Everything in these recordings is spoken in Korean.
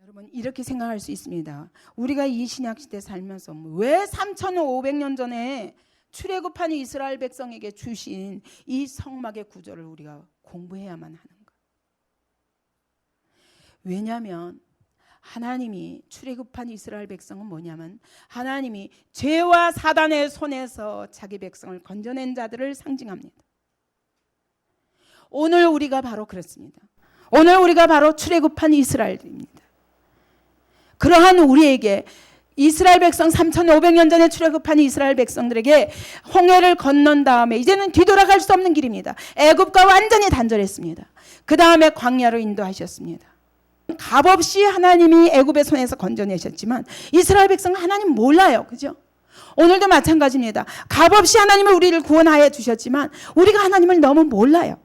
여러분 이렇게 생각할 수 있습니다. 우리가 이 신약시대 살면서 왜 3,500년 전에 출애굽한 이스라엘 백성에게 주신 이 성막의 구조를 우리가 공부해야만 하는가? 왜냐하면 하나님이 출애굽한 이스라엘 백성은 뭐냐면 하나님이 죄와 사단의 손에서 자기 백성을 건져낸 자들을 상징합니다. 오늘 우리가 바로 그렇습니다. 오늘 우리가 바로 출애굽한 이스라엘입니다. 그러한 우리에게 이스라엘 백성 3,500년 전에 출애굽한 이스라엘 백성들에게 홍해를 건넌 다음에 이제는 뒤돌아갈 수 없는 길입니다. 애굽과 완전히 단절했습니다. 그 다음에 광야로 인도하셨습니다. 값없이 하나님이 애굽의 손에서 건져내셨지만 이스라엘 백성은 하나님 몰라요. 그죠? 오늘도 마찬가지입니다. 값없이 하나님을 우리를 구원하여 주셨지만 우리가 하나님을 너무 몰라요.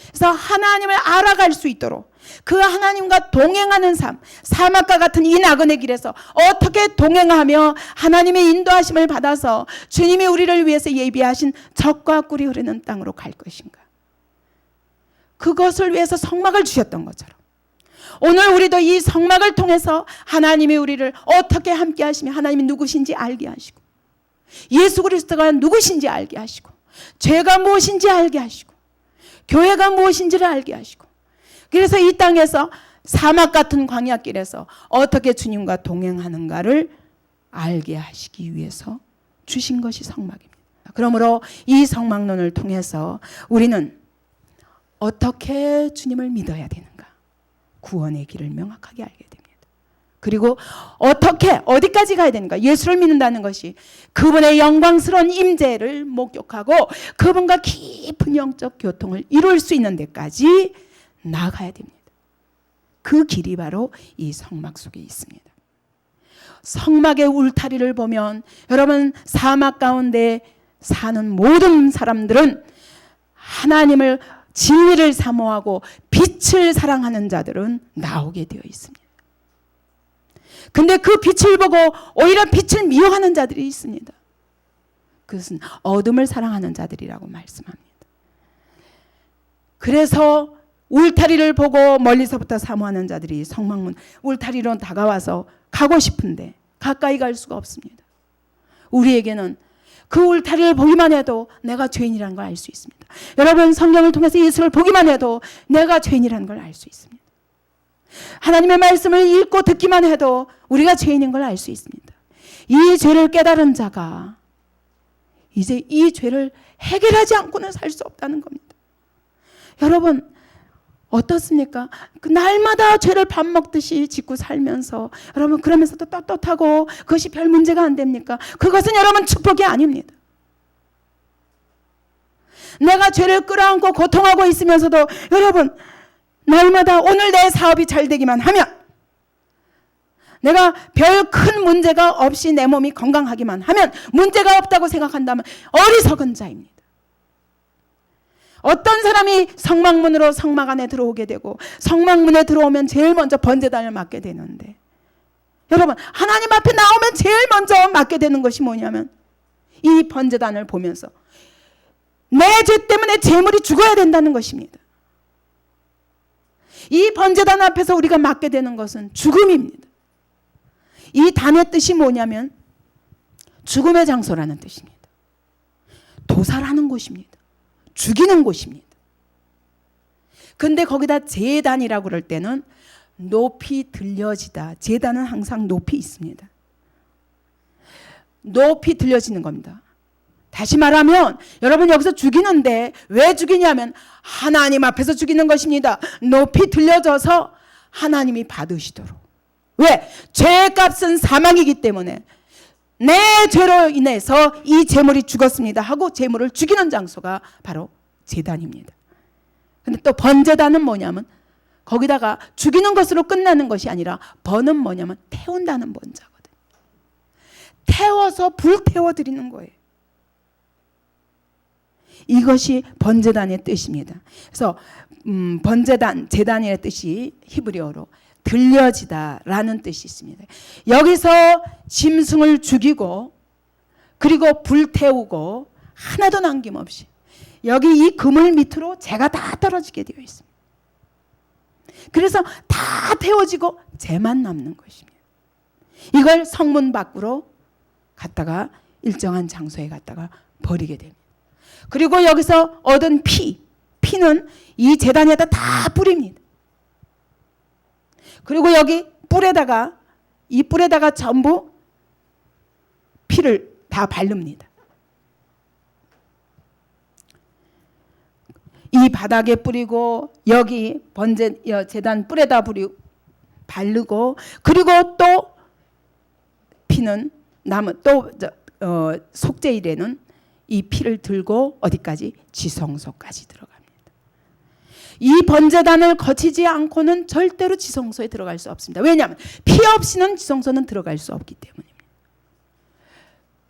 그래서 하나님을 알아갈 수 있도록 그 하나님과 동행하는 삶, 사막과 같은 이 나그네 길에서 어떻게 동행하며 하나님의 인도하심을 받아서 주님이 우리를 위해서 예비하신 젖과 꿀이 흐르는 땅으로 갈 것인가? 그것을 위해서 성막을 주셨던 것처럼 오늘 우리도 이 성막을 통해서 하나님이 우리를 어떻게 함께 하시며 하나님이 누구신지 알게 하시고 예수 그리스도가 누구신지 알게 하시고 죄가 무엇인지 알게 하시고 교회가 무엇인지를 알게 하시고 그래서 이 땅에서 사막 같은 광야길에서 어떻게 주님과 동행하는가를 알게 하시기 위해서 주신 것이 성막입니다. 그러므로 이 성막론을 통해서 우리는 어떻게 주님을 믿어야 되는가? 구원의 길을 명확하게 알게 됩니다. 그리고 어떻게 어디까지 가야 되는가? 예수를 믿는다는 것이 그분의 영광스러운 임재를 목격하고 그분과 깊은 영적 교통을 이룰 수 있는 데까지 나아가야 됩니다. 그 길이 바로 이 성막 속에 있습니다. 성막의 울타리를 보면 여러분 사막 가운데 사는 모든 사람들은 하나님을 진리를 사모하고 빛을 사랑하는 자들은 나오게 되어 있습니다. 근데 그 빛을 보고 오히려 빛을 미워하는 자들이 있습니다. 그것은 어둠을 사랑하는 자들이라고 말씀합니다. 그래서 울타리를 보고 멀리서부터 사모하는 자들이 성막문 울타리로 다가와서 가고 싶은데 가까이 갈 수가 없습니다. 우리에게는 그 울타리를 보기만 해도 내가 죄인이라는 걸 알 수 있습니다. 여러분 성경을 통해서 예수를 보기만 해도 내가 죄인이라는 걸 알 수 있습니다. 하나님의 말씀을 읽고 듣기만 해도 우리가 죄인인 걸 알 수 있습니다. 이 죄를 깨달은 자가 이제 이 죄를 해결하지 않고는 살 수 없다는 겁니다. 여러분 어떻습니까? 그 날마다 죄를 밥 먹듯이 짓고 살면서 여러분 그러면서도 떳떳하고 그것이 별 문제가 안 됩니까? 그것은 여러분 축복이 아닙니다. 내가 죄를 끌어안고 고통하고 있으면서도 여러분 날마다 오늘 내 사업이 잘 되기만 하면 내가 별 큰 문제가 없이 내 몸이 건강하기만 하면 문제가 없다고 생각한다면 어리석은 자입니다. 어떤 사람이 성막문으로 성막 안에 들어오게 되고 성막문에 들어오면 제일 먼저 번제단을 맡게 되는데 여러분 하나님 앞에 나오면 제일 먼저 맡게 되는 것이 뭐냐면 이 번제단을 보면서 내 죄 때문에 재물이 죽어야 된다는 것입니다. 이 번제단 앞에서 우리가 맡게 되는 것은 죽음입니다. 이 단의 뜻이 뭐냐면 죽음의 장소라는 뜻입니다. 도살하는 곳입니다. 죽이는 곳입니다. 근데 거기다 제단이라고 그럴 때는 높이 들려지다. 제단은 항상 높이 있습니다. 높이 들려지는 겁니다. 다시 말하면 여러분 여기서 죽이는데 왜 죽이냐면 하나님 앞에서 죽이는 것입니다. 높이 들려져서 하나님이 받으시도록. 왜? 죄값은 사망이기 때문에 내 죄로 인해서 이 재물이 죽었습니다 하고 재물을 죽이는 장소가 바로 제단입니다. 근데 또 번제단은 뭐냐면 거기다가 죽이는 것으로 끝나는 것이 아니라 번은 뭐냐면 태운다는 번자거든요. 태워서 불태워 드리는 거예요. 이것이 번제단의 뜻입니다. 그래서 번제단, 제단의 뜻이 히브리어로 들려지다라는 뜻이 있습니다. 여기서 짐승을 죽이고 그리고 불태우고 하나도 남김없이 여기 이 그물 밑으로 재가 다 떨어지게 되어 있습니다. 그래서 다 태워지고 재만 남는 것입니다. 이걸 성문 밖으로 갖다가 일정한 장소에 갖다가 버리게 됩니다. 그리고 여기서 얻은 피는 이 제단에다 다 뿌립니다. 그리고 여기 이 뿔에다가 전부 피를 다 바릅니다. 이 바닥에 뿌리고 여기 제단 뿔에다 바르고, 그리고 또 피는 속죄일에는 이 피를 들고 어디까지? 지성소까지 들어갑니다. 이 번제단을 거치지 않고는 절대로 지성소에 들어갈 수 없습니다. 왜냐하면 피 없이는 지성소는 들어갈 수 없기 때문입니다.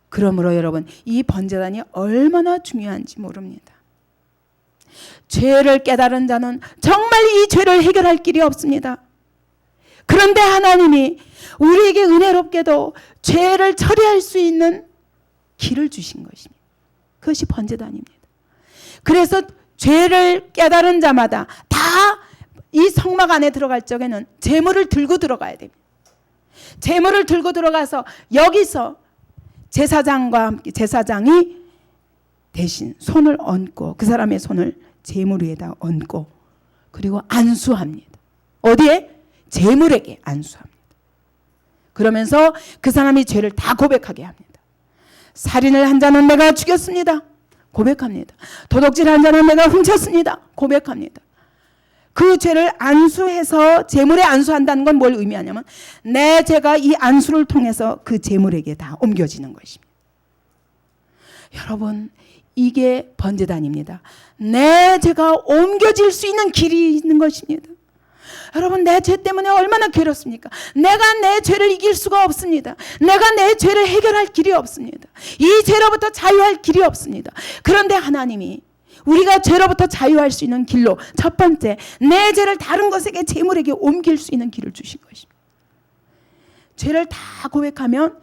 그러므로 여러분, 이 번제단이 얼마나 중요한지 모릅니다. 죄를 깨달은 자는 정말 이 죄를 해결할 길이 없습니다. 그런데 하나님이 우리에게 은혜롭게도 죄를 처리할 수 있는 길을 주신 것입니다. 그것이 번제단입니다. 그래서 죄를 깨달은 자마다 다 이 성막 안에 들어갈 적에는 제물을 들고 들어가야 됩니다. 제물을 들고 들어가서 여기서 제사장과 함께 제사장이 대신 손을 얹고, 그 사람의 손을 제물 위에다 얹고, 그리고 안수합니다. 어디에? 제물에게 안수합니다. 그러면서 그 사람이 죄를 다 고백하게 합니다. 살인을 한 자는 내가 죽였습니다. 고백합니다. 도둑질 한 자는 내가 훔쳤습니다. 고백합니다. 그 죄를 안수해서 제물에 안수한다는 건 뭘 의미하냐면 내 죄가 이 안수를 통해서 그 제물에게 다 옮겨지는 것입니다. 여러분, 이게 번제단입니다. 내 죄가 옮겨질 수 있는 길이 있는 것입니다. 여러분, 내 죄 때문에 얼마나 괴롭습니까? 내가 내 죄를 이길 수가 없습니다. 내가 내 죄를 해결할 길이 없습니다. 이 죄로부터 자유할 길이 없습니다. 그런데 하나님이 우리가 죄로부터 자유할 수 있는 길로 첫 번째, 내 죄를 다른 것에게, 제물에게 옮길 수 있는 길을 주신 것입니다. 죄를 다 고백하면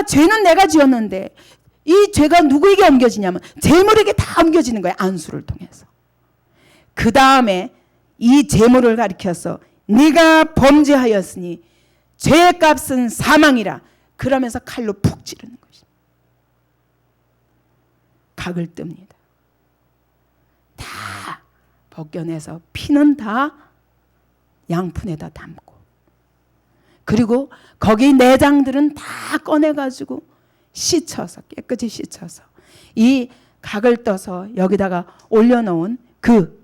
죄는 내가 지었는데 이 죄가 누구에게 옮겨지냐면 제물에게 다 옮겨지는 거예요. 안수를 통해서. 그 다음에 이 제물을 가리켜서 네가 범죄하였으니 죄값은 사망이라 그러면서 칼로 푹 찌르는 것입니다. 각을 뜹니다. 다 벗겨내서 피는 다 양푼에다 담고, 그리고 거기 내장들은 다 꺼내가지고 씻어서, 깨끗이 씻어서 이 각을 떠서 여기다가 올려놓은 그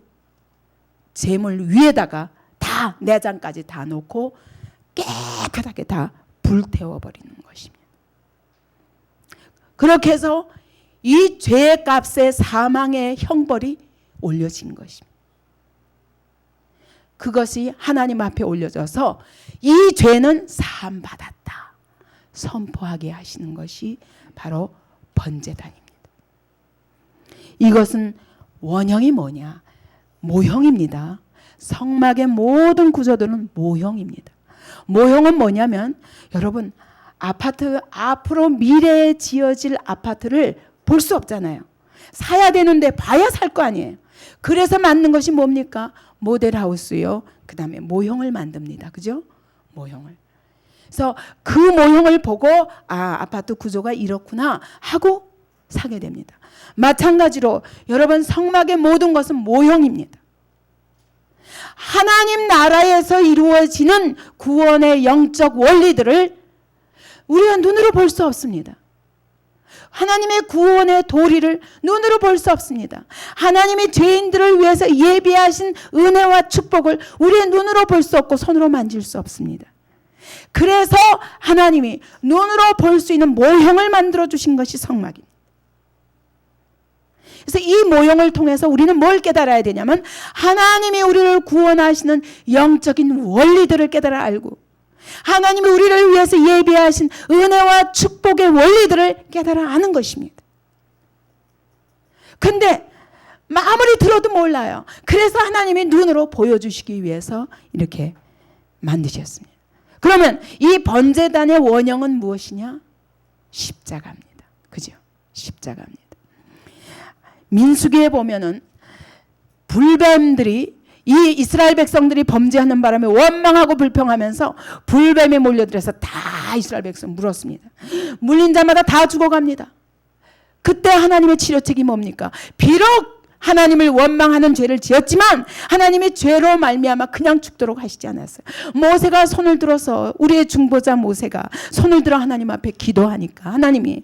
제물 위에다가 다 내장까지 다 놓고 깨끗하게 다 불태워버리는 것입니다. 그렇게 해서 이 죄의 값에 사망의 형벌이 올려진 것입니다. 그것이 하나님 앞에 올려져서 이 죄는 사함받았다 선포하게 하시는 것이 바로 번제단입니다. 이것은 원형이 뭐냐? 모형입니다. 성막의 모든 구조들은 모형입니다. 모형은 뭐냐면 여러분, 아파트 앞으로 미래에 지어질 아파트를 볼 수 없잖아요. 사야 되는데 봐야 살 거 아니에요. 그래서 만든 것이 뭡니까? 모델하우스요. 그 다음에 모형을 만듭니다. 그죠? 모형을. 그래서 그 모형을 보고 아파트 구조가 이렇구나 하고 사게 됩니다. 마찬가지로 여러분, 성막의 모든 것은 모형입니다. 하나님 나라에서 이루어지는 구원의 영적 원리들을 우리가 눈으로 볼 수 없습니다. 하나님의 구원의 도리를 눈으로 볼 수 없습니다. 하나님이 죄인들을 위해서 예비하신 은혜와 축복을 우리의 눈으로 볼 수 없고 손으로 만질 수 없습니다. 그래서 하나님이 눈으로 볼 수 있는 모형을 만들어 주신 것이 성막입니다. 그래서 이 모형을 통해서 우리는 뭘 깨달아야 되냐면 하나님이 우리를 구원하시는 영적인 원리들을 깨달아 알고, 하나님이 우리를 위해서 예비하신 은혜와 축복의 원리들을 깨달아 아는 것입니다. 근데 아무리 들어도 몰라요. 그래서 하나님이 눈으로 보여주시기 위해서 이렇게 만드셨습니다. 그러면 이 번제단의 원형은 무엇이냐? 십자가입니다. 그죠? 십자가입니다. 민수기에 보면은 불뱀들이 이 이스라엘 백성들이 범죄하는 바람에 원망하고 불평하면서 불뱀에 몰려들어서 다 이스라엘 백성 물었습니다. 물린 자마다 다 죽어갑니다. 그때 하나님의 치료책이 뭡니까? 비록 하나님을 원망하는 죄를 지었지만 하나님이 죄로 말미암아 그냥 죽도록 하시지 않았어요. 모세가 손을 들어서, 우리의 중보자 모세가 손을 들어 하나님 앞에 기도하니까 하나님이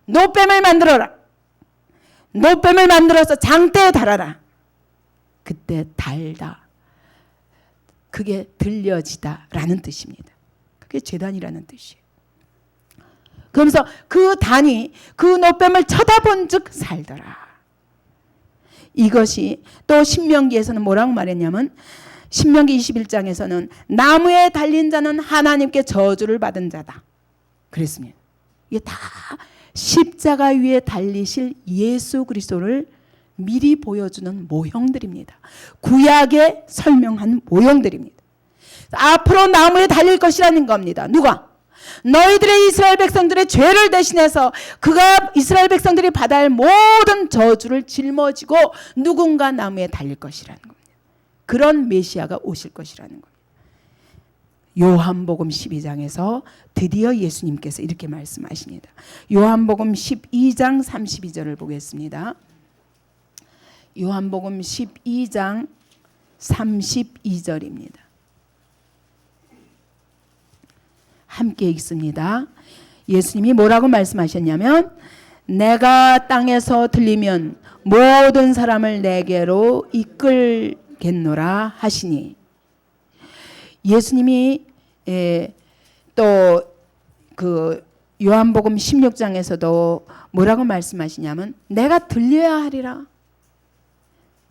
노뱀을 만들어라. 노뱀을 만들어서 장대에 달아라. 그때 달다. 그게 들려지다 라는 뜻입니다. 그게 제단이라는 뜻이에요. 그러면서 그 단이 그 노뱀을 쳐다본 즉 살더라. 이것이 또 신명기에서는 뭐라고 말했냐면, 신명기 21장에서는 나무에 달린 자는 하나님께 저주를 받은 자다 그랬습니다. 이게 다 십자가 위에 달리실 예수 그리스도를 미리 보여주는 모형들입니다. 구약에 설명한 모형들입니다. 앞으로 나무에 달릴 것이라는 겁니다. 누가? 너희들의 이스라엘 백성들의 죄를 대신해서 그가 이스라엘 백성들이 받아야 할 모든 저주를 짊어지고 누군가 나무에 달릴 것이라는 겁니다. 그런 메시아가 오실 것이라는 겁니다. 요한복음 12장에서 드디어 예수님께서 이렇게 말씀하십니다. 요한복음 12장 32절을 보겠습니다. 요한복음 12장 32절입니다. 함께 읽습니다. 예수님이 뭐라고 말씀하셨냐면, 내가 땅에서 들리면 모든 사람을 내게로 이끌겠노라 하시니, 예수님이 또 그 요한복음 16장에서도 뭐라고 말씀하시냐면, 내가 들려야 하리라.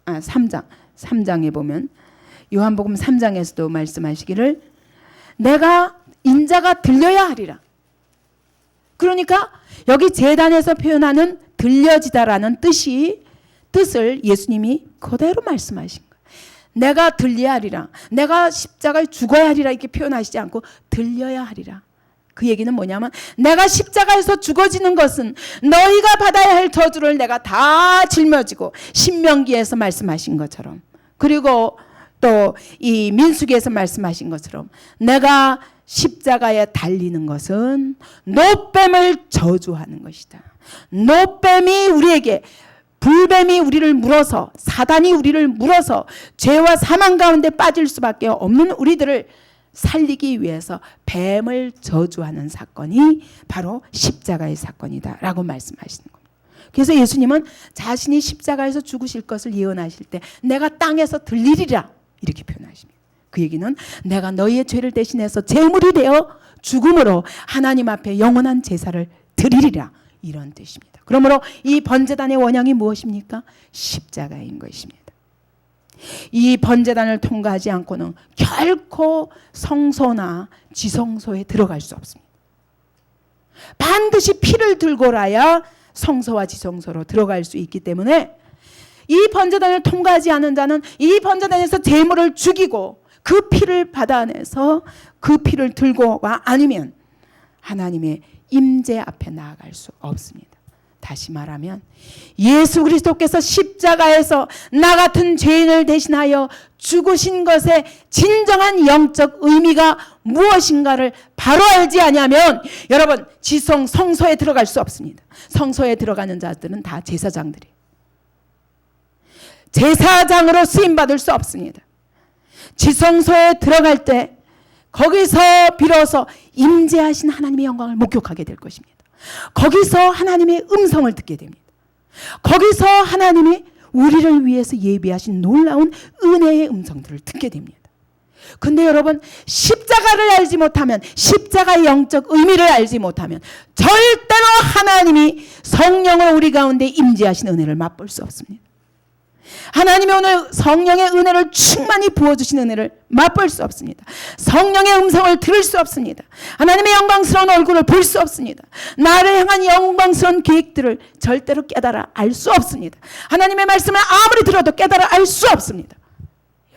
3장에 보면 요한복음 3장에서도 말씀하시기를 내가 인자가 들려야 하리라. 그러니까 여기 제단에서 표현하는 들려지다라는 뜻을 예수님이 그대로 말씀하신 거예요. 내가 들려야 하리라. 내가 십자가에 죽어야 하리라 이렇게 표현하시지 않고 들려야 하리라. 그 얘기는 뭐냐면, 내가 십자가에서 죽어지는 것은 너희가 받아야 할 저주를 내가 다 짊어지고, 신명기에서 말씀하신 것처럼, 그리고 또 이 민수기에서 말씀하신 것처럼, 내가 십자가에 달리는 것은 노뱀을 저주하는 것이다. 노뱀이 우리에게, 불뱀이 우리를 물어서, 사단이 우리를 물어서 죄와 사망 가운데 빠질 수밖에 없는 우리들을 살리기 위해서 뱀을 저주하는 사건이 바로 십자가의 사건이다 라고 말씀하시는 겁니다. 그래서 예수님은 자신이 십자가에서 죽으실 것을 예언하실 때 내가 땅에서 들리리라 이렇게 표현하십니다. 그 얘기는 내가 너희의 죄를 대신해서 제물이 되어 죽음으로 하나님 앞에 영원한 제사를 드리리라, 이런 뜻입니다. 그러므로 이 번제단의 원형이 무엇입니까? 십자가인 것입니다. 이 번제단을 통과하지 않고는 결코 성소나 지성소에 들어갈 수 없습니다. 반드시 피를 들고라야 성소와 지성소로 들어갈 수 있기 때문에 이 번제단을 통과하지 않은 자는 이 번제단에서 제물을 죽이고 그 피를 받아내서 그 피를 들고가 아니면 하나님의 임재 앞에 나아갈 수 없습니다. 다시 말하면 예수 그리스도께서 십자가에서 나 같은 죄인을 대신하여 죽으신 것의 진정한 영적 의미가 무엇인가를 바로 알지 아니하면 여러분, 지성 성소에 들어갈 수 없습니다. 성소에 들어가는 자들은 다 제사장들이에요. 제사장으로 쓰임받을 수 없습니다. 지성소에 들어갈 때 거기서 비로소 임재하신 하나님의 영광을 목격하게 될 것입니다. 거기서 하나님의 음성을 듣게 됩니다. 거기서 하나님이 우리를 위해서 예비하신 놀라운 은혜의 음성들을 듣게 됩니다. 근데 여러분, 십자가를 알지 못하면, 십자가의 영적 의미를 알지 못하면 절대로 하나님이 성령을 우리 가운데 임재하신 은혜를 맛볼 수 없습니다. 하나님이 오늘 성령의 은혜를 충만히 부어주신 은혜를 맛볼 수 없습니다. 성령의 음성을 들을 수 없습니다. 하나님의 영광스러운 얼굴을 볼 수 없습니다. 나를 향한 영광스러운 계획들을 절대로 깨달아 알 수 없습니다. 하나님의 말씀을 아무리 들어도 깨달아 알 수 없습니다.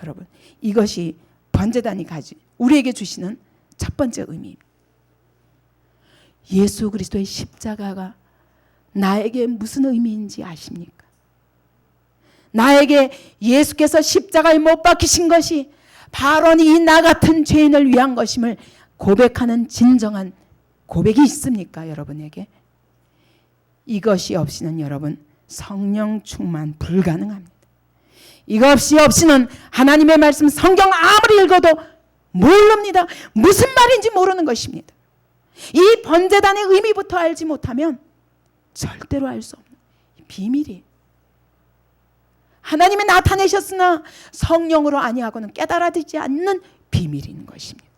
여러분, 이것이 번제단이 우리에게 주시는 첫 번째 의미입니다. 예수 그리스도의 십자가가 나에게 무슨 의미인지 아십니까? 나에게 예수께서 십자가에 못 박히신 것이 바로 이 나 같은 죄인을 위한 것임을 고백하는 진정한 고백이 있습니까? 여러분에게? 이것이 없이는 여러분 성령 충만 불가능합니다. 이거 없이는 하나님의 말씀 성경 아무리 읽어도 모릅니다. 무슨 말인지 모르는 것입니다. 이 번제단의 의미부터 알지 못하면 절대로 알 수 없는 비밀이에요. 하나님이 나타내셨으나 성령으로 아니하고는 깨달아지지 않는 비밀인 것입니다.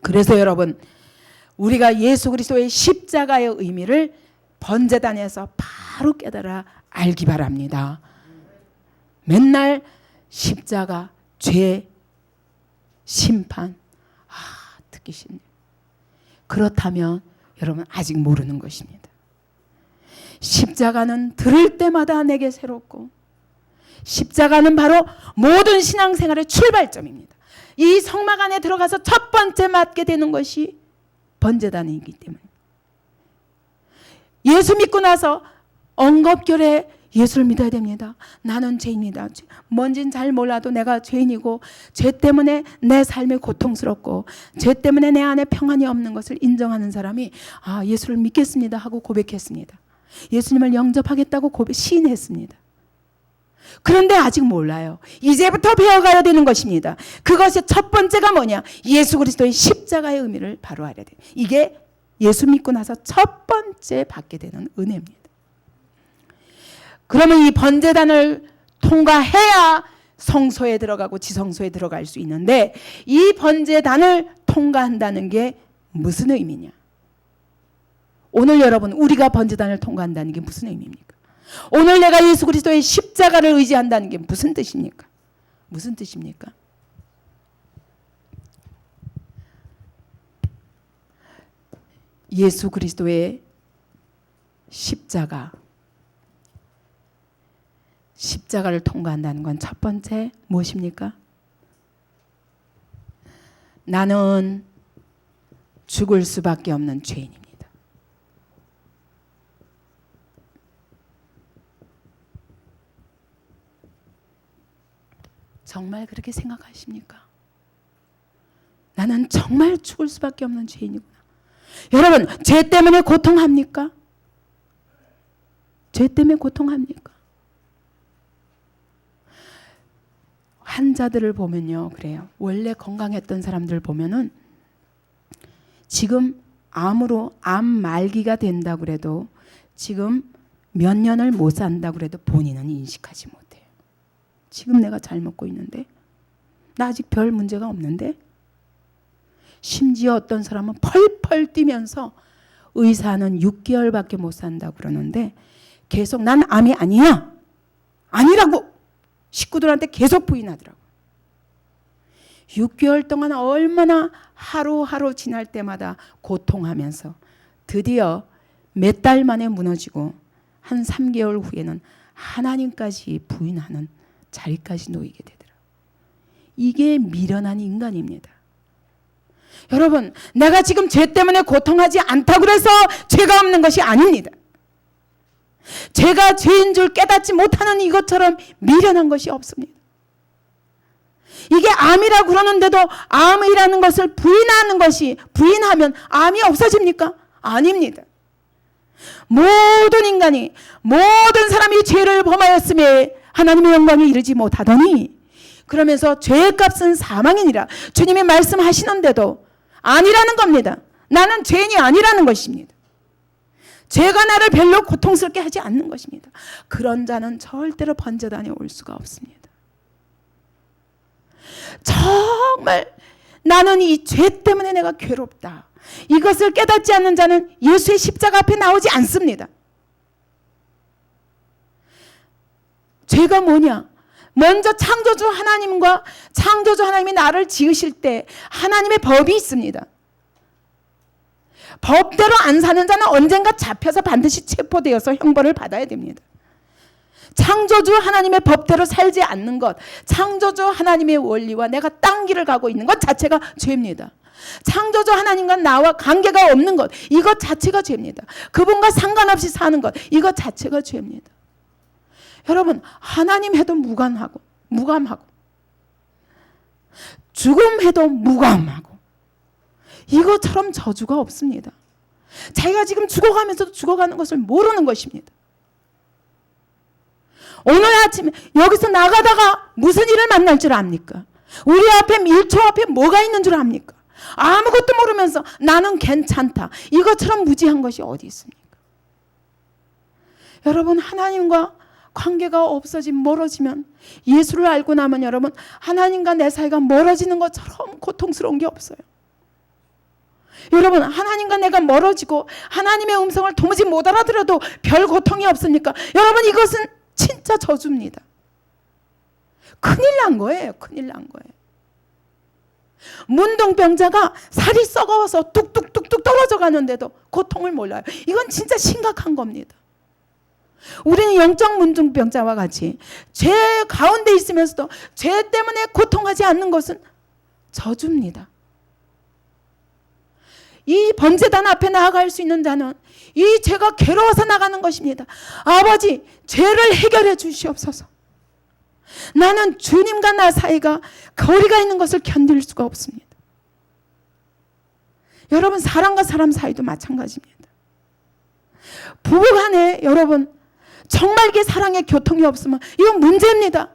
그래서 여러분 우리가 예수 그리스도의 십자가의 의미를 번제단에서 바로 깨달아 알기 바랍니다. 맨날 십자가, 죄, 심판 듣기 싫네요. 그렇다면 여러분 아직 모르는 것입니다. 십자가는 들을 때마다 내게 새롭고 십자가는 바로 모든 신앙생활의 출발점입니다. 이 성막 안에 들어가서 첫 번째 맡게 되는 것이 번제단이기 때문에 예수 믿고 나서 엉겁결에 예수를 믿어야 됩니다. 나는 죄인이다. 뭔진 잘 몰라도 내가 죄인이고 죄 때문에 내 삶이 고통스럽고 죄 때문에 내 안에 평안이 없는 것을 인정하는 사람이 예수를 믿겠습니다 하고 고백했습니다. 예수님을 영접하겠다고 시인했습니다. 그런데 아직 몰라요. 이제부터 배워가야 되는 것입니다. 그것의 첫 번째가 뭐냐? 예수 그리스도의 십자가의 의미를 바로 알아야 돼요. 이게 예수 믿고 나서 첫 번째 받게 되는 은혜입니다. 그러면 이 번제단을 통과해야 성소에 들어가고 지성소에 들어갈 수 있는데 이 번제단을 통과한다는 게 무슨 의미냐? 오늘 여러분 우리가 번제단을 통과한다는 게 무슨 의미입니까? 오늘 내가 예수 그리스도의 십자가를 의지한다는 게 무슨 뜻입니까? 무슨 뜻입니까? 예수 그리스도의 십자가를 통과한다는 건 첫 번째 무엇입니까? 나는 죽을 수밖에 없는 죄인입니다. 정말 그렇게 생각하십니까? 나는 정말 죽을 수밖에 없는 죄인이구나. 여러분, 죄 때문에 고통합니까? 죄 때문에 고통합니까? 환자들을 보면요, 그래요. 원래 건강했던 사람들 보면은 지금 암으로 암 말기가 된다고 그래도 지금 몇 년을 못 산다고 그래도 본인은 인식하지 못해요. 지금 내가 잘 먹고 있는데 나 아직 별 문제가 없는데 심지어 어떤 사람은 펄펄 뛰면서 의사는 6개월밖에 못 산다고 그러는데 계속 난 암이 아니야. 아니라고 식구들한테 계속 부인하더라고요. 6개월 동안 얼마나 하루하루 지날 때마다 고통하면서 드디어 몇 달 만에 무너지고 한 3개월 후에는 하나님까지 부인하는 자리까지 놓이게 되더라고요. 이게 미련한 인간입니다. 여러분, 내가 지금 죄 때문에 고통하지 않다고 해서 죄가 없는 것이 아닙니다. 죄가 죄인 줄 깨닫지 못하는 이것처럼 미련한 것이 없습니다. 이게 암이라고 그러는데도 암이라는 것을 부인하면 암이 없어집니까? 아닙니다. 모든 인간이 모든 사람이 죄를 범하였음에 하나님의 영광에 이르지 못하더니 그러면서 죄의 값은 사망이니라 주님이 말씀하시는데도 아니라는 겁니다. 나는 죄인이 아니라는 것입니다. 죄가 나를 별로 고통스럽게 하지 않는 것입니다. 그런 자는 절대로 번제단에 올 수가 없습니다. 정말 나는 이 죄 때문에 내가 괴롭다. 이것을 깨닫지 않는 자는 예수의 십자가 앞에 나오지 않습니다. 죄가 뭐냐? 먼저 창조주 하나님이 나를 지으실 때 하나님의 법이 있습니다. 법대로 안 사는 자는 언젠가 잡혀서 반드시 체포되어서 형벌을 받아야 됩니다. 창조주 하나님의 법대로 살지 않는 것, 창조주 하나님의 원리와 내가 딴 길을 가고 있는 것 자체가 죄입니다. 창조주 하나님과 나와 관계가 없는 것, 이것 자체가 죄입니다. 그분과 상관없이 사는 것, 이것 자체가 죄입니다. 여러분, 하나님 해도 무감하고 죽음 해도 무감하고 이것처럼 저주가 없습니다. 자기가 지금 죽어가면서도 죽어가는 것을 모르는 것입니다. 오늘 아침에 여기서 나가다가 무슨 일을 만날 줄 압니까? 우리 앞에 1초 앞에 뭐가 있는 줄 압니까? 아무것도 모르면서 나는 괜찮다. 이것처럼 무지한 것이 어디 있습니까? 여러분, 하나님과 관계가 멀어지면, 예수를 알고 나면 여러분, 하나님과 내 사이가 멀어지는 것처럼 고통스러운 게 없어요. 여러분, 하나님과 내가 멀어지고 하나님의 음성을 도무지 못 알아들어도 별 고통이 없습니까? 여러분, 이것은 진짜 저주입니다. 큰일 난 거예요. 큰일 난 거예요. 문둥병자가 살이 썩어서 뚝뚝뚝뚝 떨어져 가는데도 고통을 몰라요. 이건 진짜 심각한 겁니다. 우리는 영적 문둥병자와 같이 죄 가운데 있으면서도 죄 때문에 고통하지 않는 것은 저주입니다. 이 번제단 앞에 나아갈 수 있는 자는 이 죄가 괴로워서 나가는 것입니다. 아버지, 죄를 해결해 주시옵소서. 나는 주님과 나 사이가 거리가 있는 것을 견딜 수가 없습니다. 여러분, 사람과 사람 사이도 마찬가지입니다. 부부간에 여러분, 정말 이게 사랑의 교통이 없으면 이건 문제입니다.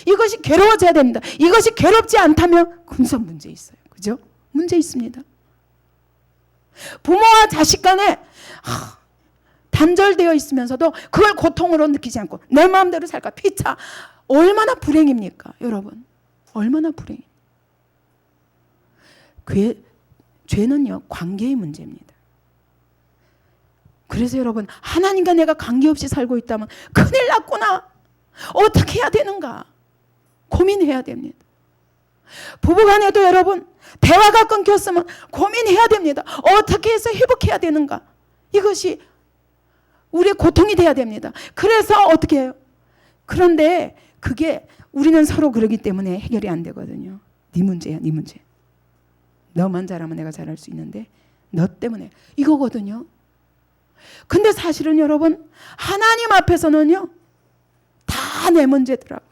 이것이 괴로워져야 됩니다. 이것이 괴롭지 않다면 금세 문제 있어요. 그죠? 문제 있습니다. 부모와 자식 간에 단절되어 있으면서도 그걸 고통으로 느끼지 않고 내 마음대로 살까 피차. 얼마나 불행입니까? 여러분, 얼마나 불행입니까? 죄는요, 관계의 문제입니다. 그래서 여러분, 하나님과 내가 관계없이 살고 있다면 큰일 났구나. 어떻게 해야 되는가? 고민해야 됩니다. 부부간에도 여러분, 대화가 끊겼으면 고민해야 됩니다. 어떻게 해서 회복해야 되는가? 이것이 우리의 고통이 돼야 됩니다. 그래서 어떻게 해요? 그런데 그게 우리는 서로 그러기 때문에 해결이 안 되거든요. 네 문제야, 네 문제. 너만 잘하면 내가 잘할 수 있는데 너 때문에 이거거든요. 근데 사실은 여러분, 하나님 앞에서는요, 다 내 문제더라고요.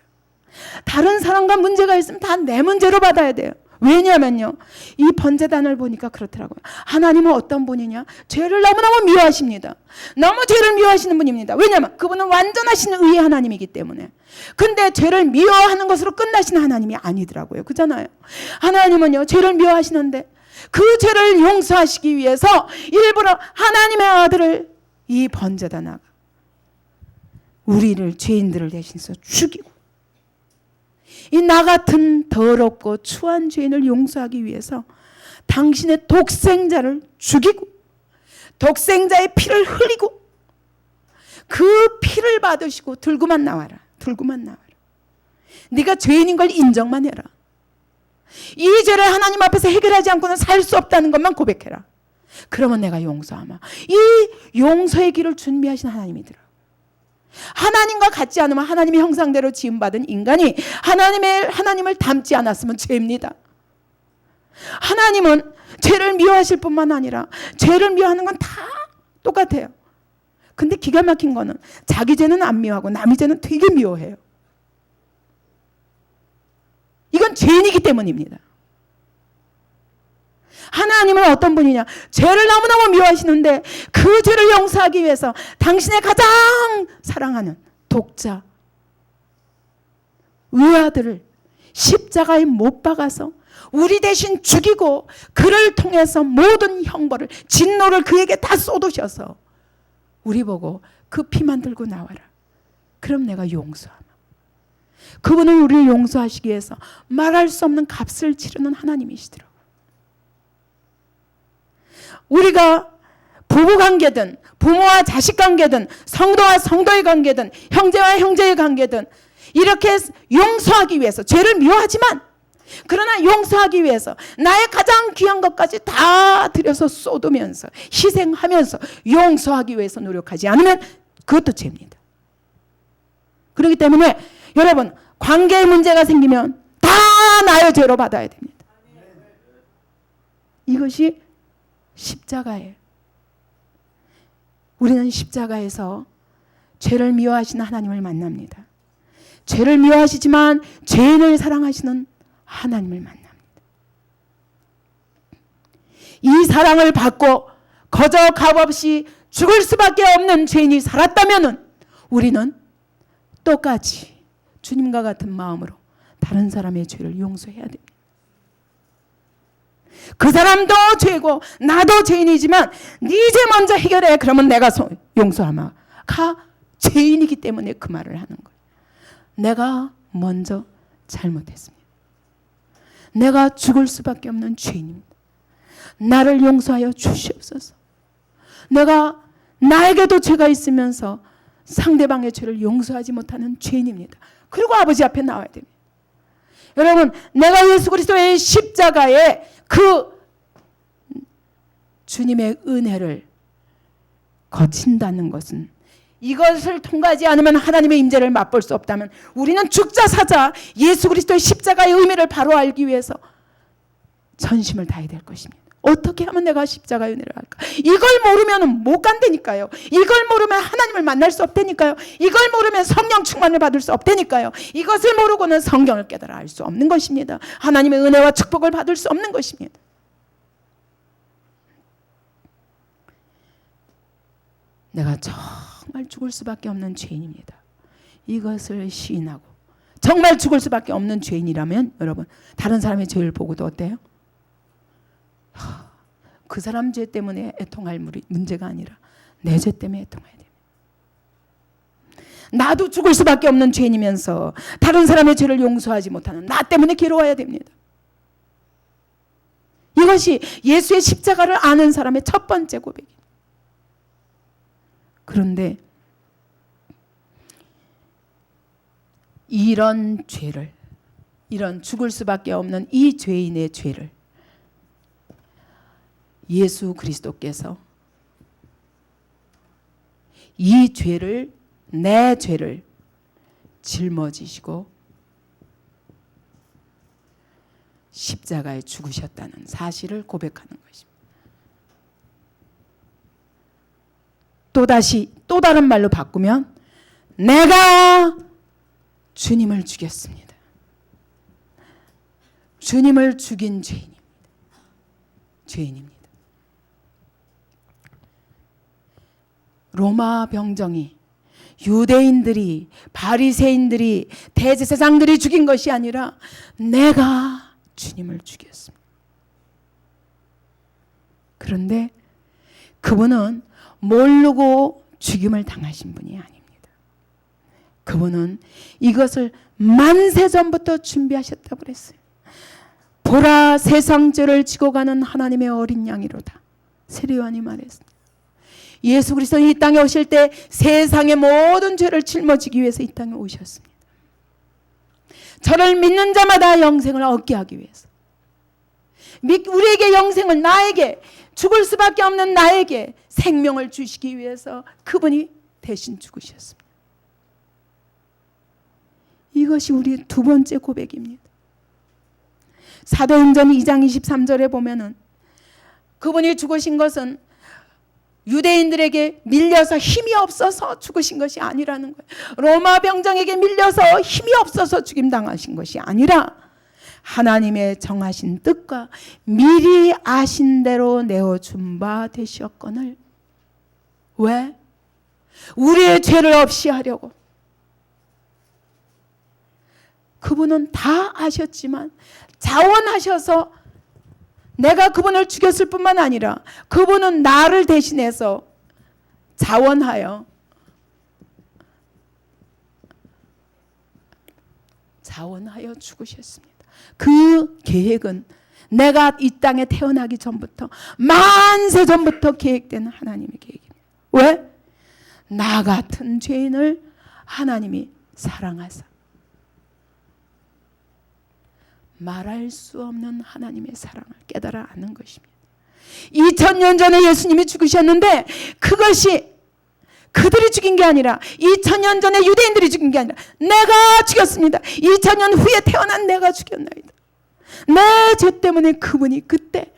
다른 사람과 문제가 있으면 다 내 문제로 받아야 돼요. 왜냐면요, 이 번제단을 보니까 그렇더라고요. 하나님은 어떤 분이냐? 죄를 너무너무 미워하십니다. 너무 죄를 미워하시는 분입니다. 왜냐하면 그분은 완전하신 의의 하나님이기 때문에. 근데 죄를 미워하는 것으로 끝나시는 하나님이 아니더라고요. 그잖아요. 하나님은요, 죄를 미워하시는데 그 죄를 용서하시기 위해서 일부러 하나님의 아들을 이 번제단하가 우리를, 죄인들을 대신해서 죽이고, 이 나 같은 더럽고 추한 죄인을 용서하기 위해서 당신의 독생자를 죽이고 독생자의 피를 흘리고 그 피를 받으시고 들고만 나와라. 들고만 나와라. 네가 죄인인 걸 인정만 해라. 이 죄를 하나님 앞에서 해결하지 않고는 살 수 없다는 것만 고백해라. 그러면 내가 용서하마. 이 용서의 길을 준비하신 하나님이더라. 하나님과 같지 않으면 하나님의 형상대로 지음받은 인간이 하나님을 닮지 않았으면 죄입니다. 하나님은 죄를 미워하실 뿐만 아니라 죄를 미워하는 건 다 똑같아요. 근데 기가 막힌 거는 자기 죄는 안 미워하고 남의 죄는 되게 미워해요. 이건 죄인이기 때문입니다. 하나님은 어떤 분이냐? 죄를 너무너무 미워하시는데 그 죄를 용서하기 위해서 당신의 가장 사랑하는 독자 외아들을 십자가에 못 박아서 우리 대신 죽이고 그를 통해서 모든 형벌을, 진노를 그에게 다 쏟으셔서 우리 보고 그 피만 들고 나와라. 그럼 내가 용서하마. 그분은 우리를 용서하시기 위해서 말할 수 없는 값을 치르는 하나님이시더라고요. 우리가 부부관계든 부모와 자식 관계든 성도와 성도의 관계든 형제와 형제의 관계든 이렇게 용서하기 위해서, 죄를 미워하지만 그러나 용서하기 위해서 나의 가장 귀한 것까지 다 들여서 쏟으면서 희생하면서 용서하기 위해서 노력하지 않으면 그것도 죄입니다. 그렇기 때문에 여러분, 관계에 문제가 생기면 다 나의 죄로 받아야 됩니다. 이것이 십자가예요. 우리는 십자가에서 죄를 미워하시는 하나님을 만납니다. 죄를 미워하시지만 죄인을 사랑하시는 하나님을 만납니다. 이 사랑을 받고 거저 값없이 죽을 수밖에 없는 죄인이 살았다면 우리는 똑같이 주님과 같은 마음으로 다른 사람의 죄를 용서해야 됩니다. 그 사람도 죄고 나도 죄인이지만 네 죄 먼저 해결해. 그러면 내가 용서하마. 죄인이기 때문에 그 말을 하는 거예요. 내가 먼저 잘못했습니다. 내가 죽을 수밖에 없는 죄인입니다. 나를 용서하여 주시옵소서. 나에게도 죄가 있으면서 상대방의 죄를 용서하지 못하는 죄인입니다. 그리고 아버지 앞에 나와야 됩니다. 여러분, 내가 예수 그리스도의 십자가에 그 주님의 은혜를 거친다는 것은, 이것을 통과하지 않으면 하나님의 임재를 맛볼 수 없다면 우리는 죽자 사자 예수 그리스도의 십자가의 의미를 바로 알기 위해서 전심을 다해야 될 것입니다. 어떻게 하면 내가 십자가의 은혜를 알까? 이걸 모르면 못 간다니까요. 이걸 모르면 하나님을 만날 수 없다니까요. 이걸 모르면 성령 충만을 받을 수 없다니까요. 이것을 모르고는 성경을 깨달아 알 수 없는 것입니다. 하나님의 은혜와 축복을 받을 수 없는 것입니다. 내가 정말 죽을 수밖에 없는 죄인입니다. 이것을 시인하고 정말 죽을 수밖에 없는 죄인이라면 여러분, 다른 사람의 죄를 보고도 어때요? 그 사람 죄 때문에 애통할 문제가 아니라 내 죄 때문에 애통해야 됩니다. 나도 죽을 수밖에 없는 죄인이면서 다른 사람의 죄를 용서하지 못하는 나 때문에 괴로워야 됩니다. 이것이 예수의 십자가를 아는 사람의 첫 번째 고백입니다. 그런데 이런 죄를, 이런 죽을 수밖에 없는 이 죄인의 죄를 예수 그리스도께서 이 죄를, 내 죄를 짊어지시고 십자가에 죽으셨다는 사실을 고백하는 것입니다. 또다시 또 다른 말로 바꾸면 내가 주님을 죽였습니다. 주님을 죽인 죄인입니다. 죄인입니다. 로마 병정이, 유대인들이, 바리새인들이, 대제사장들이 죽인 것이 아니라 내가 주님을 죽였습니다. 그런데 그분은 모르고 죽임을 당하신 분이 아닙니다. 그분은 이것을 만세 전부터 준비하셨다고 그랬어요. 보라, 세상 죄를 지고 가는 하나님의 어린 양이로다. 세례요한이 말했습니다. 예수 그리스도는 이 땅에 오실 때 세상의 모든 죄를 짊어지기 위해서 이 땅에 오셨습니다. 저를 믿는 자마다 영생을 얻게 하기 위해서, 우리에게 영생을, 나에게, 죽을 수밖에 없는 나에게 생명을 주시기 위해서 그분이 대신 죽으셨습니다. 이것이 우리의 두 번째 고백입니다. 사도행전 2장 23절에 보면은 그분이 죽으신 것은 유대인들에게 밀려서 힘이 없어서 죽으신 것이 아니라는 거예요. 로마 병정에게 밀려서 힘이 없어서 죽임당하신 것이 아니라 하나님의 정하신 뜻과 미리 아신 대로 내어준 바 되셨거늘. 왜? 우리의 죄를 없이 하려고. 그분은 다 아셨지만 자원하셔서 내가 그분을 죽였을 뿐만 아니라 그분은 나를 대신해서 자원하여 죽으셨습니다. 그 계획은 내가 이 땅에 태어나기 전부터, 만세 전부터 계획된 하나님의 계획입니다. 왜? 나 같은 죄인을 하나님이 사랑하사 말할 수 없는 하나님의 사랑을 깨달아 아는 것입니다. 2000년 전에 예수님이 죽으셨는데 그것이 그들이 죽인 게 아니라, 2000년 전에 유대인들이 죽인 게 아니라 내가 죽였습니다. 2000년 후에 태어난 내가 죽였나이다. 내 죄 때문에 그분이 그때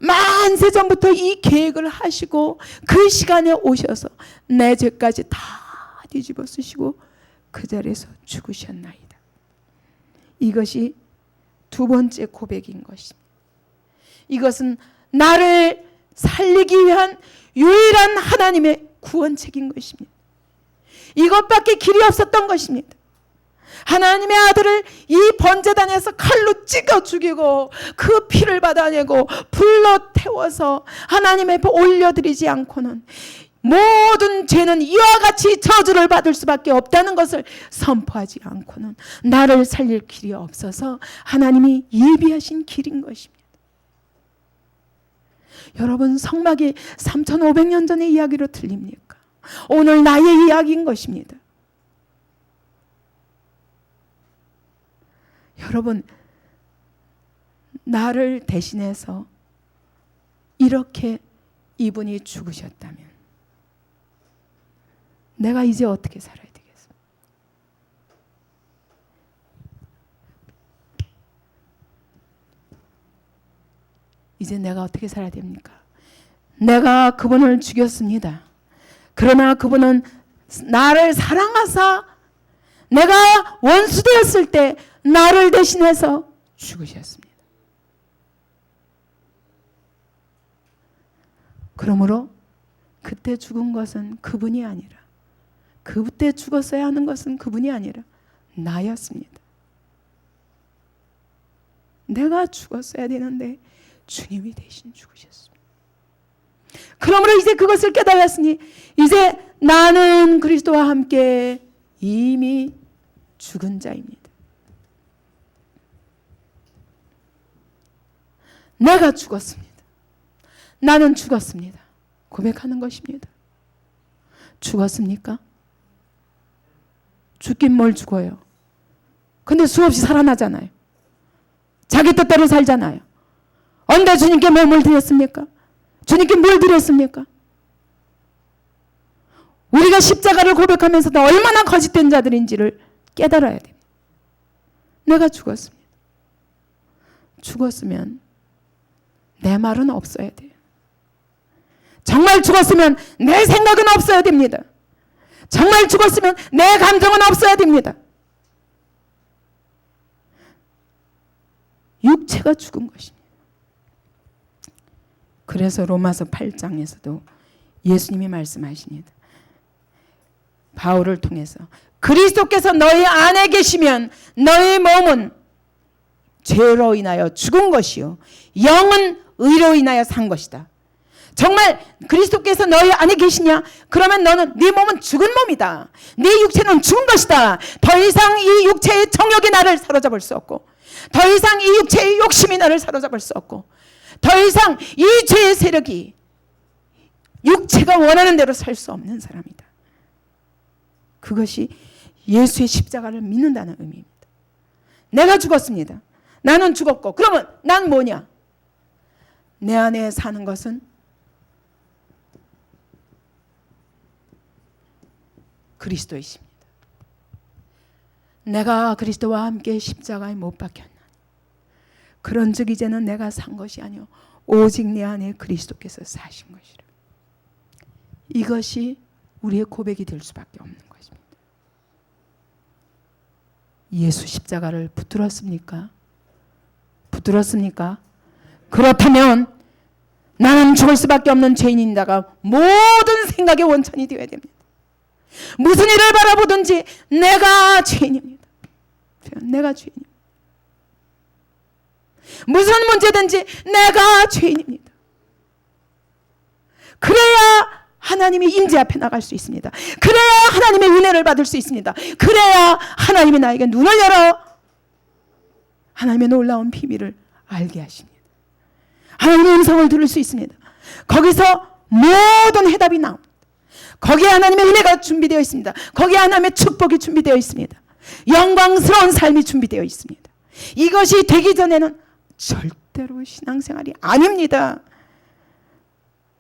만세 전부터 이 계획을 하시고 그 시간에 오셔서 내 죄까지 다 뒤집어 쓰시고 그 자리에서 죽으셨나이다. 이것이 두 번째 고백인 것입니다. 이것은 나를 살리기 위한 유일한 하나님의 구원책인 것입니다. 이것밖에 길이 없었던 것입니다. 하나님의 아들을 이 번제단에서 칼로 찢어 죽이고 그 피를 받아내고 불로 태워서 하나님 앞에 올려드리지 않고는 모든 죄는 이와 같이 저주를 받을 수밖에 없다는 것을 선포하지 않고는 나를 살릴 길이 없어서 하나님이 예비하신 길인 것입니다. 여러분, 성막이 3,500년 전의 이야기로 들립니까? 오늘 나의 이야기인 것입니다. 여러분, 나를 대신해서 이렇게 이분이 죽으셨다면 내가 이제 어떻게 살아야 되겠어? 이제 내가 어떻게 살아야 됩니까? 내가 그분을 죽였습니다. 그러나 그분은 나를 사랑하사 내가 원수 되었을 때 나를 대신해서 죽으셨습니다. 그러므로 그때 죽은 것은 그분이 아니라, 그때 죽었어야 하는 것은 그분이 아니라 나였습니다. 내가 죽었어야 되는데 주님이 대신 죽으셨습니다. 그러므로 이제 그것을 깨달았으니 이제 나는 그리스도와 함께 이미 죽은 자입니다. 내가 죽었습니다. 나는 죽었습니다. 고백하는 것입니다. 죽었습니까? 죽긴 뭘 죽어요. 근데 수없이 살아나잖아요. 자기 뜻대로 살잖아요. 언제 주님께 몸을 드렸습니까? 주님께 뭘 드렸습니까? 우리가 십자가를 고백하면서도 얼마나 거짓된 자들인지를 깨달아야 됩니다. 내가 죽었습니다. 죽었으면 내 말은 없어야 돼요. 정말 죽었으면 내 생각은 없어야 됩니다. 정말 죽었으면 내 감정은 없어야 됩니다. 육체가 죽은 것입니다. 그래서 로마서 8장에서도 예수님이 말씀하십니다. 바울을 통해서 그리스도께서 너희 안에 계시면 너희 몸은 죄로 인하여 죽은 것이요 영은 의로 인하여 산 것이다. 정말 그리스도께서 너희 안에 계시냐? 그러면 네 몸은 죽은 몸이다. 네 육체는 죽은 것이다. 더 이상 이 육체의 정욕이 나를 사로잡을 수 없고, 더 이상 이 육체의 욕심이 나를 사로잡을 수 없고, 더 이상 이 죄의 세력이 육체가 원하는 대로 살 수 없는 사람이다. 그것이 예수의 십자가를 믿는다는 의미입니다. 내가 죽었습니다. 나는 죽었고, 그러면 난 뭐냐? 내 안에 사는 것은 그리스도이십니다. 내가 그리스도와 함께 십자가에 못 박혔나니 그런즉 이제는 내가 산 것이 아니요 오직 내 안에 그리스도께서 사신 것이라. 이것이 우리의 고백이 될 수밖에 없는 것입니다. 예수 십자가를 붙들었습니까? 붙들었습니까? 그렇다면 나는 죽을 수밖에 없는 죄인인다가 모든 생각의 원천이 되어야 됩니다. 무슨 일을 바라보든지 내가 죄인입니다. 내가 죄인입니다. 무슨 문제든지 내가 죄인입니다. 그래야 하나님의 임재 앞에 나갈 수 있습니다. 그래야 하나님의 은혜를 받을 수 있습니다. 그래야 하나님이 나에게 눈을 열어 하나님의 놀라운 비밀을 알게 하십니다. 하나님의 음성을 들을 수 있습니다. 거기서 모든 해답이 나옵니다. 거기에 하나님의 은혜가 준비되어 있습니다. 거기에 하나님의 축복이 준비되어 있습니다. 영광스러운 삶이 준비되어 있습니다. 이것이 되기 전에는 절대로 신앙생활이 아닙니다.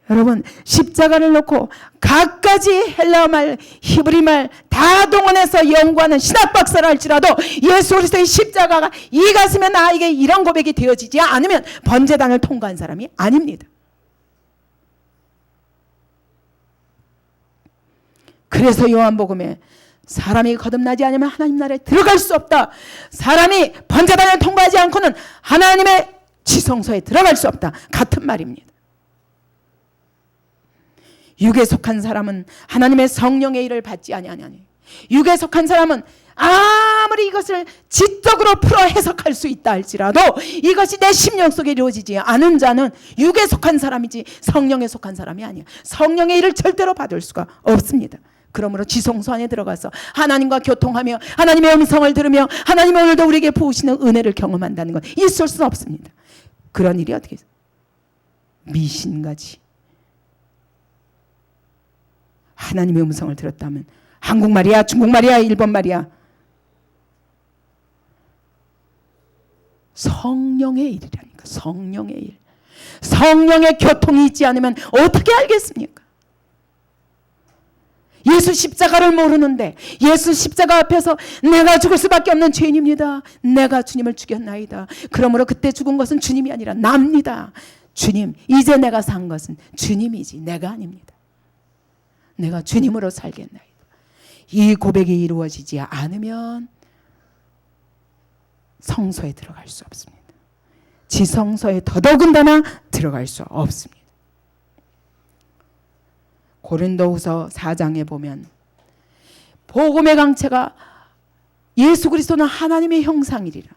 여러분, 십자가를 놓고 갖가지 헬라말, 히브리말 다 동원해서 연구하는 신학 박사라 할지라도 예수 그리스도의 십자가가 이 가슴에 나에게 이런 고백이 되어지지 않으면 번제단을 통과한 사람이 아닙니다. 그래서 요한복음에 사람이 거듭나지 않으면 하나님 나라에 들어갈 수 없다. 사람이 번제단을 통과하지 않고는 하나님의 지성소에 들어갈 수 없다. 같은 말입니다. 육에 속한 사람은 하나님의 성령의 일을 받지 아니하니, 육에 속한 사람은 아무리 이것을 지적으로 풀어 해석할 수 있다 할지라도 이것이 내 심령 속에 이루어지지 않은 자는 육에 속한 사람이지 성령에 속한 사람이 아니야. 성령의 일을 절대로 받을 수가 없습니다. 그러므로 지성소 안에 들어가서 하나님과 교통하며 하나님의 음성을 들으며 하나님이 오늘도 우리에게 부으시는 은혜를 경험한다는 건 있을 수 없습니다. 그런 일이 어떻게 미신같이 하나님의 음성을 들었다면 한국말이야, 중국말이야, 일본말이야, 성령의 일이라니까. 성령의 일. 성령의 교통이 있지 않으면 어떻게 알겠습니까? 예수 십자가를 모르는데 예수 십자가 앞에서 내가 죽을 수밖에 없는 죄인입니다. 내가 주님을 죽였나이다. 그러므로 그때 죽은 것은 주님이 아니라 납니다. 주님, 이제 내가 산 것은 주님이지 내가 아닙니다. 내가 주님으로 살겠나이다. 이 고백이 이루어지지 않으면 성소에 들어갈 수 없습니다. 지성소에 더더군다나 들어갈 수 없습니다. 고린도후서 4장에 보면 복음의 강체가 예수 그리스도는 하나님의 형상이시라.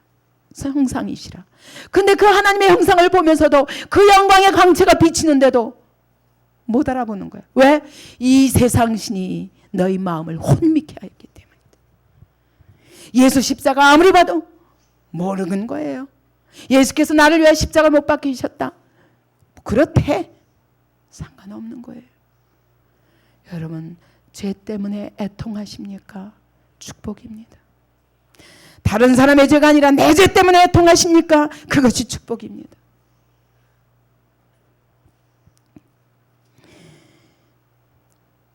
근데 그 하나님의 형상을 보면서도 그 영광의 강체가 비치는데도 못 알아보는 거야. 왜? 이 세상 신이 너희 마음을 혼미케 하였기 때문이다. 예수 십자가 아무리 봐도 모르는 거예요. 예수께서 나를 위해 십자가 못 박히셨다. 그렇대. 상관없는 거예요. 여러분, 죄 때문에 애통하십니까? 축복입니다. 다른 사람의 죄가 아니라 내 죄 때문에 애통하십니까? 그것이 축복입니다.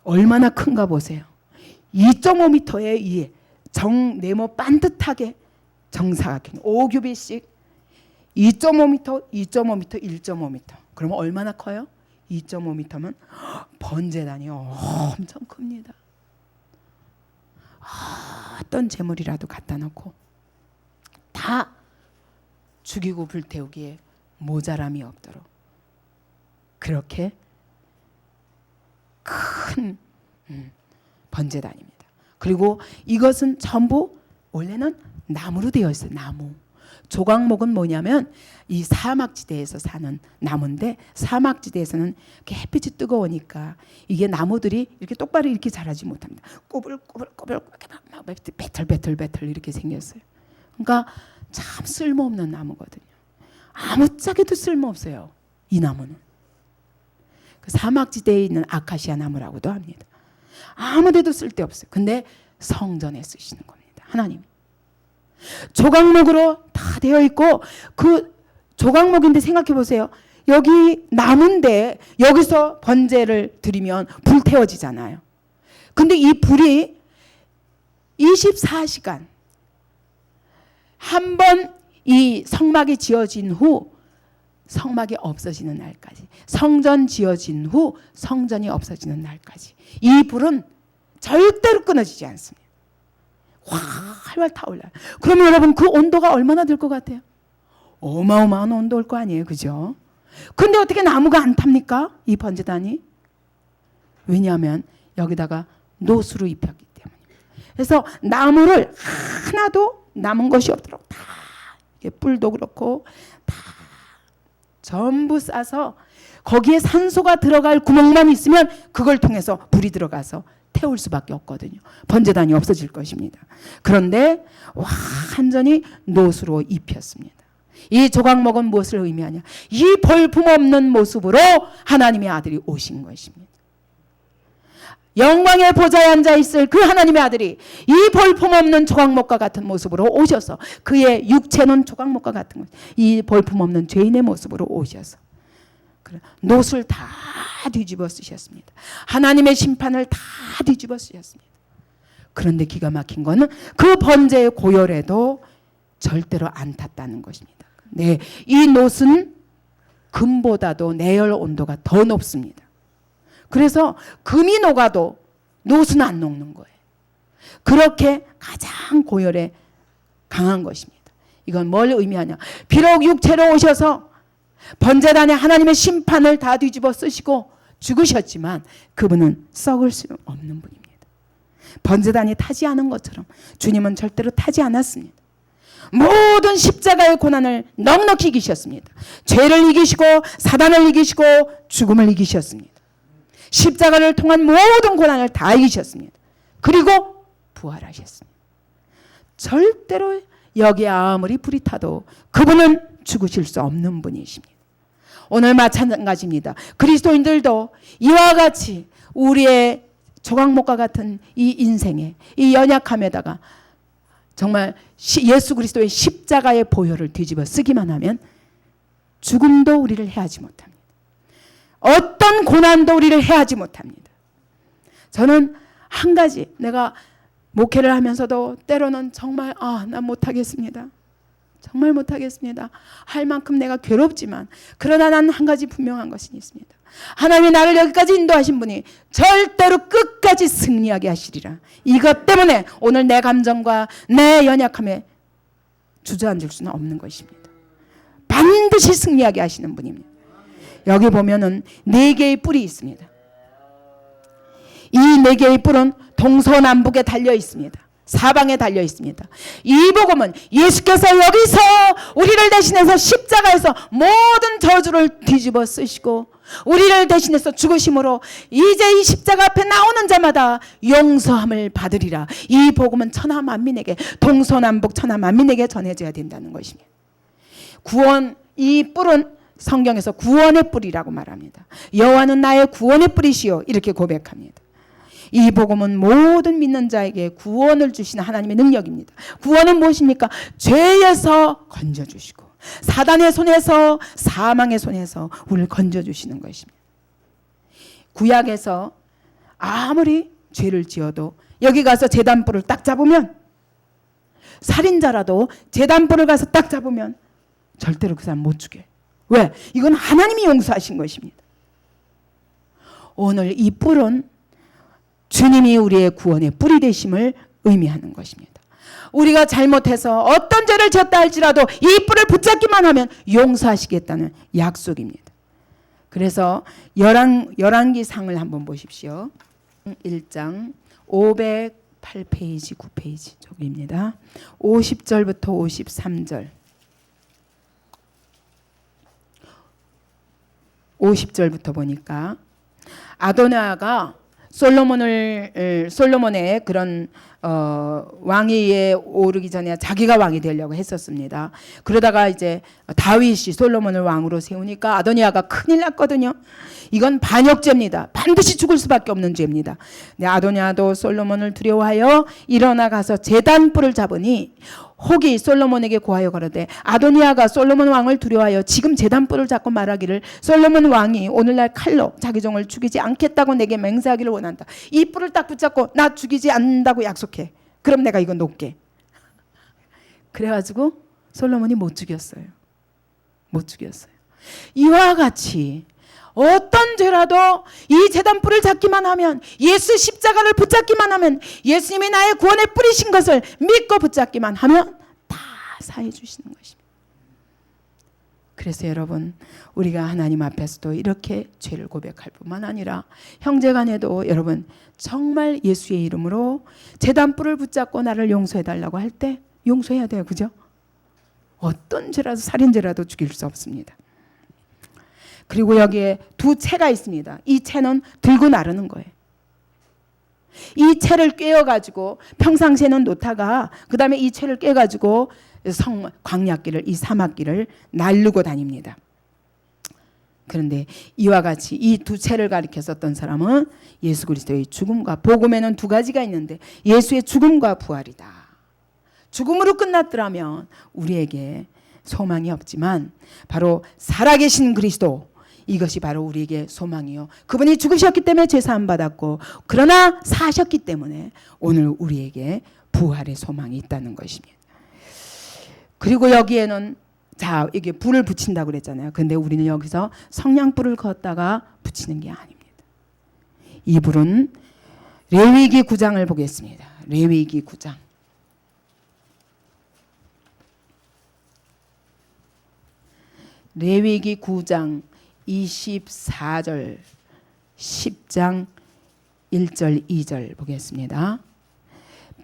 얼마나 큰가 보세요. 2.5m의 이 네모 반듯하게 정사각형 5규빗씩 2.5m, 2.5m, 1.5m. 그러면 얼마나 커요? 2.5m면 번제단이 엄청 큽니다. 어떤 재물이라도 갖다 놓고 다 죽이고 불태우기에 모자람이 없도록 그렇게 큰 번제단입니다. 그리고 이것은 전부 원래는 나무로 되어 있어요. 나무. 조각목은 뭐냐면 이 사막지대에서 사는 나무인데 사막지대에서는 이렇게 햇빛이 뜨거우니까 이게 나무들이 이렇게 똑바로 이렇게 자라지 못합니다. 꼬불꼬불꼬불 막 배틀 이렇게 생겼어요. 그러니까 참 쓸모없는 나무거든요. 아무짝에도 쓸모없어요. 이 나무는. 그 사막지대에 있는 아카시아 나무라고도 합니다. 아무데도 쓸데없어요. 근데 성전에 쓰시는 겁니다. 하나님이. 조각목으로 다 되어 있고 그 조각목인데 생각해 보세요. 여기 나무인데 여기서 번제를 드리면 불태워지잖아요. 근데 이 불이 24시간 한 번 이 성막이 지어진 후 성막이 없어지는 날까지, 성전 지어진 후 성전이 없어지는 날까지 이 불은 절대로 끊어지지 않습니다. 활활 타올라요. 그러면 여러분 그 온도가 얼마나 될 것 같아요? 어마어마한 온도일 거 아니에요. 그죠? 근데 어떻게 나무가 안 탑니까? 이 번제단이. 왜냐하면 여기다가 노수로 입혔기 때문입니다. 그래서 나무를 하나도 남은 것이 없도록 다 뿔도 그렇고 다 전부 싸서 거기에 산소가 들어갈 구멍만 있으면 그걸 통해서 불이 들어가서 태울 수밖에 없거든요. 번제단이 없어질 것입니다. 그런데 완전히 노수로 입혔습니다. 이 조각목은 무엇을 의미하냐? 이 볼품없는 모습으로 하나님의 아들이 오신 것입니다. 영광의 보좌에 앉아 있을 그 하나님의 아들이 이 볼품없는 조각목과 같은 모습으로 오셔서 그의 육체는 조각목과 같은 것, 이 볼품없는 죄인의 모습으로 오셔서 놋을 다 뒤집어 쓰셨습니다. 하나님의 심판을 다 뒤집어 쓰셨습니다. 그런데 기가 막힌 거는 그 번제의 고열에도 절대로 안 탔다는 것입니다. 네, 이 놋은 금보다도 내열 온도가 더 높습니다. 그래서 금이 녹아도 놋은 안 녹는 거예요. 그렇게 가장 고열에 강한 것입니다. 이건 뭘 의미하냐? 비록 육체로 오셔서 번제단에 하나님의 심판을 다 뒤집어 쓰시고 죽으셨지만 그분은 썩을 수 없는 분입니다. 번제단이 타지 않은 것처럼 주님은 절대로 타지 않았습니다. 모든 십자가의 고난을 넉넉히 이기셨습니다. 죄를 이기시고 사단을 이기시고 죽음을 이기셨습니다. 십자가를 통한 모든 고난을 다 이기셨습니다. 그리고 부활하셨습니다. 절대로 여기에 아무리 불이 타도 그분은 죽으실 수 없는 분이십니다. 오늘 마찬가지입니다. 그리스도인들도 이와 같이 우리의 조각목과 같은 이 인생에 이 연약함에다가 정말 예수 그리스도의 십자가의 보혈을 뒤집어 쓰기만 하면 죽음도 우리를 해하지 못합니다. 어떤 고난도 우리를 해하지 못합니다. 저는 한 가지 내가 목회를 하면서도 때로는 정말 난 못하겠습니다. 정말 못하겠습니다. 할 만큼 내가 괴롭지만 그러나 난 한 가지 분명한 것이 있습니다. 하나님이 나를 여기까지 인도하신 분이 절대로 끝까지 승리하게 하시리라. 이것 때문에 오늘 내 감정과 내 연약함에 주저앉을 수는 없는 것입니다. 반드시 승리하게 하시는 분입니다. 여기 보면은 4개의 뿔이 있습니다. 이 4개의 뿔은 동서남북에 달려 있습니다. 사방에 달려 있습니다. 이 복음은 예수께서 여기서 우리를 대신해서 십자가에서 모든 저주를 뒤집어 쓰시고 우리를 대신해서 죽으심으로 이제 이 십자가 앞에 나오는 자마다 용서함을 받으리라. 이 복음은 천하 만민에게 동서남북 천하 만민에게 전해져야 된다는 것입니다. 구원, 이 뿔은 성경에서 구원의 뿔이라고 말합니다. 여호와는 나의 구원의 뿔이시요 이렇게 고백합니다. 이 복음은 모든 믿는 자에게 구원을 주시는 하나님의 능력입니다. 구원은 무엇입니까? 죄에서 건져주시고 사단의 손에서 사망의 손에서 우리를 건져주시는 것입니다. 구약에서 아무리 죄를 지어도 여기 가서 제단불을 딱 잡으면 살인자라도 제단불을 가서 딱 잡으면 절대로 그 사람 못 죽여요. 왜? 이건 하나님이 용서하신 것입니다. 오늘 이 뿔은 주님이 우리의 구원의 뿔이 되심을 의미하는 것입니다. 우리가 잘못해서 어떤 죄를 지었다 할지라도 이 뿔을 붙잡기만 하면 용서하시겠다는 약속입니다. 그래서 열왕기상을 한번 보십시오. 1장 508페이지 9페이지 저기입니다. 50절부터 53절 50절부터 보니까 아도니아가 솔로몬의 그런 왕위에 오르기 전에 자기가 왕이 되려고 했었습니다. 그러다가 이제 다윗이 솔로몬을 왕으로 세우니까 아도니아가 큰일 났거든요. 이건 반역죄입니다. 반드시 죽을 수밖에 없는 죄입니다. 네, 아도니아도 솔로몬을 두려워하여 일어나 가서 제단뿔을 잡으니 혹이 솔로몬에게 고하여 가로되 아도니아가 솔로몬 왕을 두려워하여 지금 제단뿔을 잡고 말하기를 솔로몬 왕이 오늘날 칼로 자기 종을 죽이지 않겠다고 내게 맹세하기를 원한다. 이 뿔을 딱 붙잡고 나 죽이지 않는다고 약속해. 그럼 내가 이거 놓게. 그래가지고 솔로몬이 못 죽였어요. 못 죽였어요. 이와 같이 어떤 죄라도 이 제단뿔을 잡기만 하면 예수 십자가를 붙잡기만 하면 예수님이 나의 구원의 뿔이신 것을 믿고 붙잡기만 하면 다 사해 주시는 것입니다. 그래서 여러분 우리가 하나님 앞에서도 이렇게 죄를 고백할 뿐만 아니라 형제간에도 여러분 정말 예수의 이름으로 제단뿔을 붙잡고 나를 용서해달라고 할 때 용서해야 돼요. 그죠? 어떤 죄라도 살인죄라도 죽일 수 없습니다. 그리고 여기에 두 채가 있습니다. 이 채는 들고 나르는 거예요. 이 채를 꿰어가지고 평상시에는 놓다가 그 다음에 이 채를 꿰가지고 광야길을 이 사막길을 날르고 다닙니다. 그런데 이와 같이 이 두 채를 가리켰었던 사람은 예수 그리스도의 죽음과 복음에는 두 가지가 있는데 예수의 죽음과 부활이다. 죽음으로 끝났더라면 우리에게 소망이 없지만 바로 살아계신 그리스도 이것이 바로 우리에게 소망이요. 그분이 죽으셨기 때문에 죄사함 받았고, 그러나 사셨기 때문에 오늘 우리에게 부활의 소망이 있다는 것입니다. 그리고 여기에는 자, 이게 불을 붙인다고 그랬잖아요. 근데 우리는 여기서 성냥불을 걷다가 붙이는 게 아닙니다. 이 불은 레위기 9장을 보겠습니다. 레위기 9장. 레위기 9장 24절 10장 1절 2절 보겠습니다.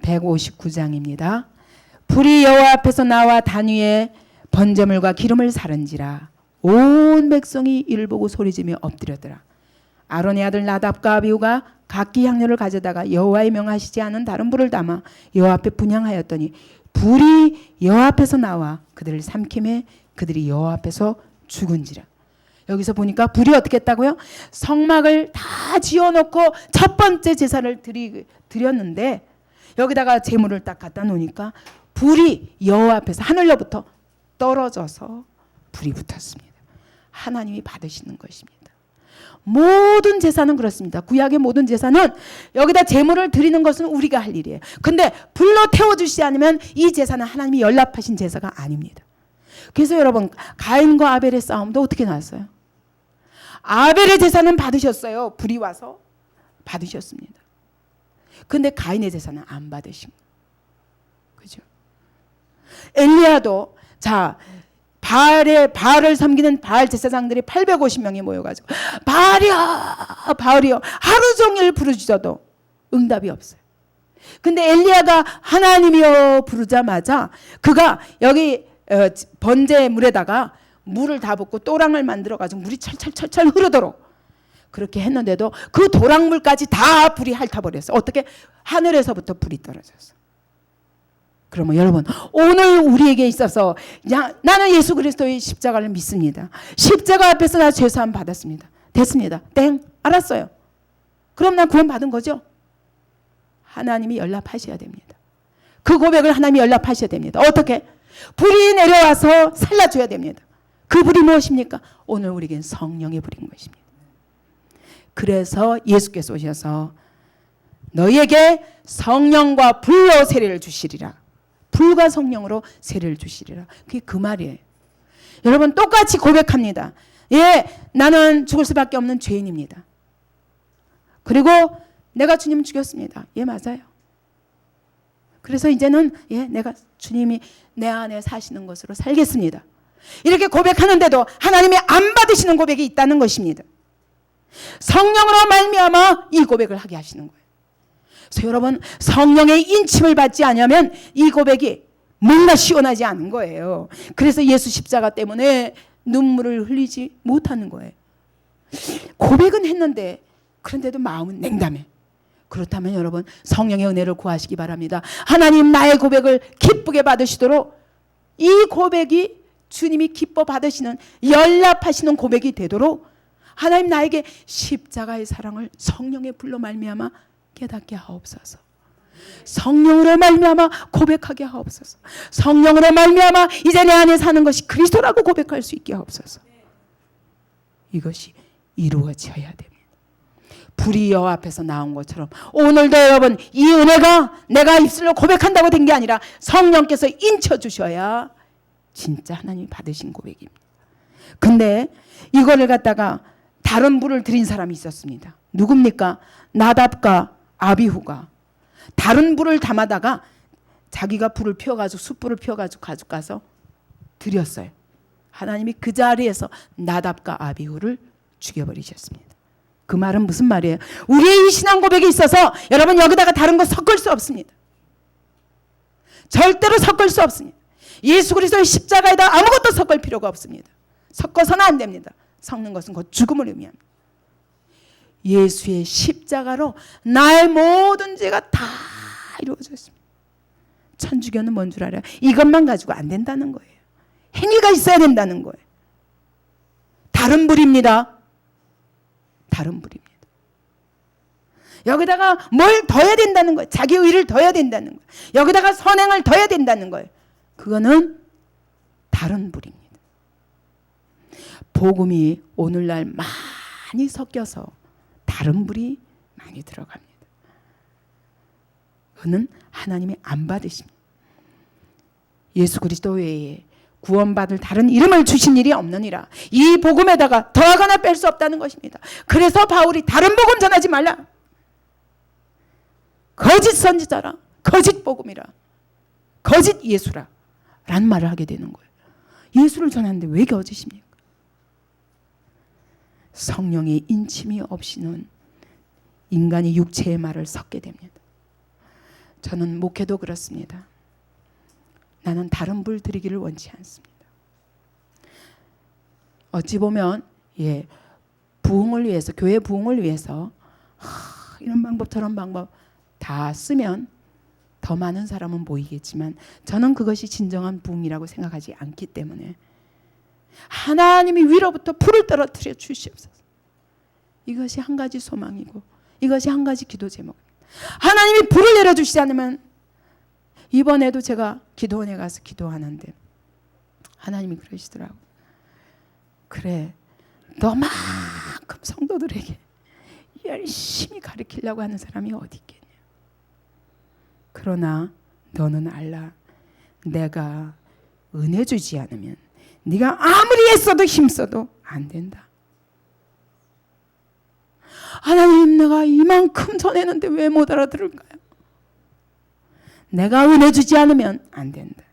159장입니다. 불이 여호와 앞에서 나와 단 위에 번제물과 기름을 사른지라 온 백성이 이를 보고 소리지며 엎드렸더라. 아론의 아들 나답과 아비후가 각기 향료를 가져다가 여호와의 명하시지 않은 다른 불을 담아 여호와 앞에 분향하였더니 불이 여호와 앞에서 나와 그들을 삼킴에 그들이 여호와 앞에서 죽은지라. 여기서 보니까 불이 어떻게 했다고요? 성막을 다 지어놓고 첫 번째 제사를 드렸는데 여기다가 제물을 딱 갖다 놓으니까 불이 여호와 앞에서 하늘로부터 떨어져서 불이 붙었습니다. 하나님이 받으시는 것입니다. 모든 제사는 그렇습니다. 구약의 모든 제사는 여기다 제물을 드리는 것은 우리가 할 일이에요. 근데 불로 태워주시지 않으면 이 제사는 하나님이 연락하신 제사가 아닙니다. 그래서 여러분 가인과 아벨의 싸움도 어떻게 났어요? 아벨의 제사는 받으셨어요. 불이 와서 받으셨습니다. 근데 가인의 제사는 안 받으신 거예요. 그죠? 엘리야도 자 바알을 섬기는 바알 제사장들이 850명이 모여가지고 바알이여 하루 종일 부르짖어도 응답이 없어요. 근데 엘리야가 하나님이여 부르자마자 그가 여기 번제물에다가 물을 다 붓고 또랑을 만들어가지고 물이 철철철철 흐르도록 그렇게 했는데도 그 도랑물까지 다 불이 핥아버렸어. 어떻게? 하늘에서부터 불이 떨어졌어. 그러면 여러분 오늘 우리에게 있어서 나는 예수 그리스도의 십자가를 믿습니다. 십자가 앞에서 나 죄사함 받았습니다. 됐습니다. 땡. 알았어요. 그럼 난 구원 받은 거죠? 하나님이 연락하셔야 됩니다. 그 고백을 하나님이 연락하셔야 됩니다. 어떻게? 불이 내려와서 살라줘야 됩니다. 그 불이 무엇입니까? 오늘 우리에겐 성령의 불인 것입니다. 그래서 예수께서 오셔서 너희에게 성령과 불로 세례를 주시리라. 불과 성령으로 세례를 주시리라. 그게 그 말이에요. 여러분 똑같이 고백합니다. 예, 나는 죽을 수밖에 없는 죄인입니다. 그리고 내가 주님 죽였습니다. 예, 맞아요. 그래서 이제는 예, 내가 주님이 내 안에 사시는 것으로 살겠습니다. 이렇게 고백하는데도 하나님이 안 받으시는 고백이 있다는 것입니다. 성령으로 말미암아 이 고백을 하게 하시는 거예요. 그래서 여러분 성령의 인침을 받지 않으면 이 고백이 뭔가 시원하지 않은 거예요. 그래서 예수 십자가 때문에 눈물을 흘리지 못하는 거예요. 고백은 했는데 그런데도 마음은 냉담해. 그렇다면 여러분 성령의 은혜를 구하시기 바랍니다. 하나님 나의 고백을 기쁘게 받으시도록 이 고백이 주님이 기뻐 받으시는 연락하시는 고백이 되도록 하나님 나에게 십자가의 사랑을 성령의 불로 말미암아 깨닫게 하옵소서. 성령으로 말미암아 고백하게 하옵소서. 성령으로 말미암아 이제 내 안에 사는 것이 그리스도라고 고백할 수 있게 하옵소서. 이것이 이루어져야 됩니다. 불이 여호와 앞에서 나온 것처럼 오늘도 여러분 이 은혜가 내가 입술로 고백한다고 된 게 아니라 성령께서 인쳐주셔야 진짜 하나님이 받으신 고백입니다. 근데 이거를 갖다가 다른 불을 드린 사람이 있었습니다. 누굽니까? 나답과 아비후가 다른 불을 담아다가 자기가 불을 피워가지고 숯불을 피워가지고 가지고 가서 드렸어요. 하나님이 그 자리에서 나답과 아비후를 죽여버리셨습니다. 그 말은 무슨 말이에요? 우리의 이 신앙 고백이 있어서 여러분 여기다가 다른 거 섞을 수 없습니다. 절대로 섞을 수 없습니다. 예수 그리스도의 십자가에다 아무것도 섞을 필요가 없습니다. 섞어서는 안 됩니다. 섞는 것은 곧 죽음을 의미합니다. 예수의 십자가로 나의 모든 죄가 다 이루어졌습니다. 천주교는 뭔 줄 알아요? 이것만 가지고 안 된다는 거예요. 행위가 있어야 된다는 거예요. 다른 불입니다. 다른 불입니다. 여기다가 뭘 더해야 된다는 거예요. 자기 의를 더해야 된다는 거예요. 여기다가 선행을 더해야 된다는 거예요. 그거는 다른 불입니다. 복음이 오늘날 많이 섞여서 다른 불이 많이 들어갑니다. 그는 하나님이 안 받으십니다. 예수 그리스도 외에 구원받을 다른 이름을 주신 일이 없느니라. 이 복음에다가 더하거나 뺄 수 없다는 것입니다. 그래서 바울이 다른 복음 전하지 말라. 거짓 선지자라, 거짓 복음이라, 거짓 예수라 라는 말을 하게 되는 거예요. 예수를 전하는데 왜 거짓입니까? 성령의 인침이 없이는 인간이 육체의 말을 섞게 됩니다. 저는 목회도 그렇습니다. 나는 다른 불 드리기를 원치 않습니다. 어찌 보면 부흥을 위해서, 교회 부흥을 위해서 이런 방법 저런 방법 다 쓰면 더 많은 사람은 모이겠지만 저는 그것이 진정한 부흥이라고 생각하지 않기 때문에 하나님이 위로부터 불을 떨어뜨려 주시옵소서. 이것이 한 가지 소망이고 이것이 한 가지 기도 제목입니다. 하나님이 불을 내려주시지 않으면, 이번에도 제가 기도원에 가서 기도하는데 하나님이 그러시더라고요. 그래, 너만큼 성도들에게 열심히 가르치려고 하는 사람이 어디 있겠냐. 그러나 너는 알라, 내가 은혜 주지 않으면 네가 아무리 애써도 힘써도 안 된다. 하나님, 내가 이만큼 전했는데 왜 못 알아들을까요? 내가 은혜 주지 않으면 안 된다.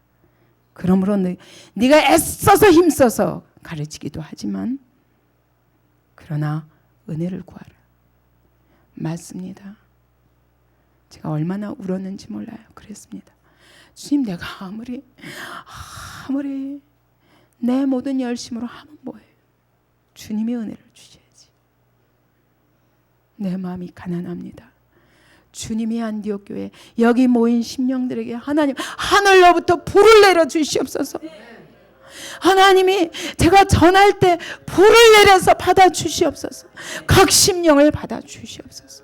그러므로 네가 애써서 힘써서 가르치기도 하지만 그러나 은혜를 구하라. 맞습니다. 제가 얼마나 울었는지 몰라요. 그랬습니다. 주님, 내가 아무리 내 모든 열심으로 하면 뭐예요? 주님이 은혜를 주셔야지. 내 마음이 가난합니다. 주님이 안디옥 교회 여기 모인 심령들에게 하나님 하늘로부터 불을 내려 주시옵소서. 하나님이 제가 전할 때 불을 내려서 받아 주시옵소서. 각 심령을 받아 주시옵소서.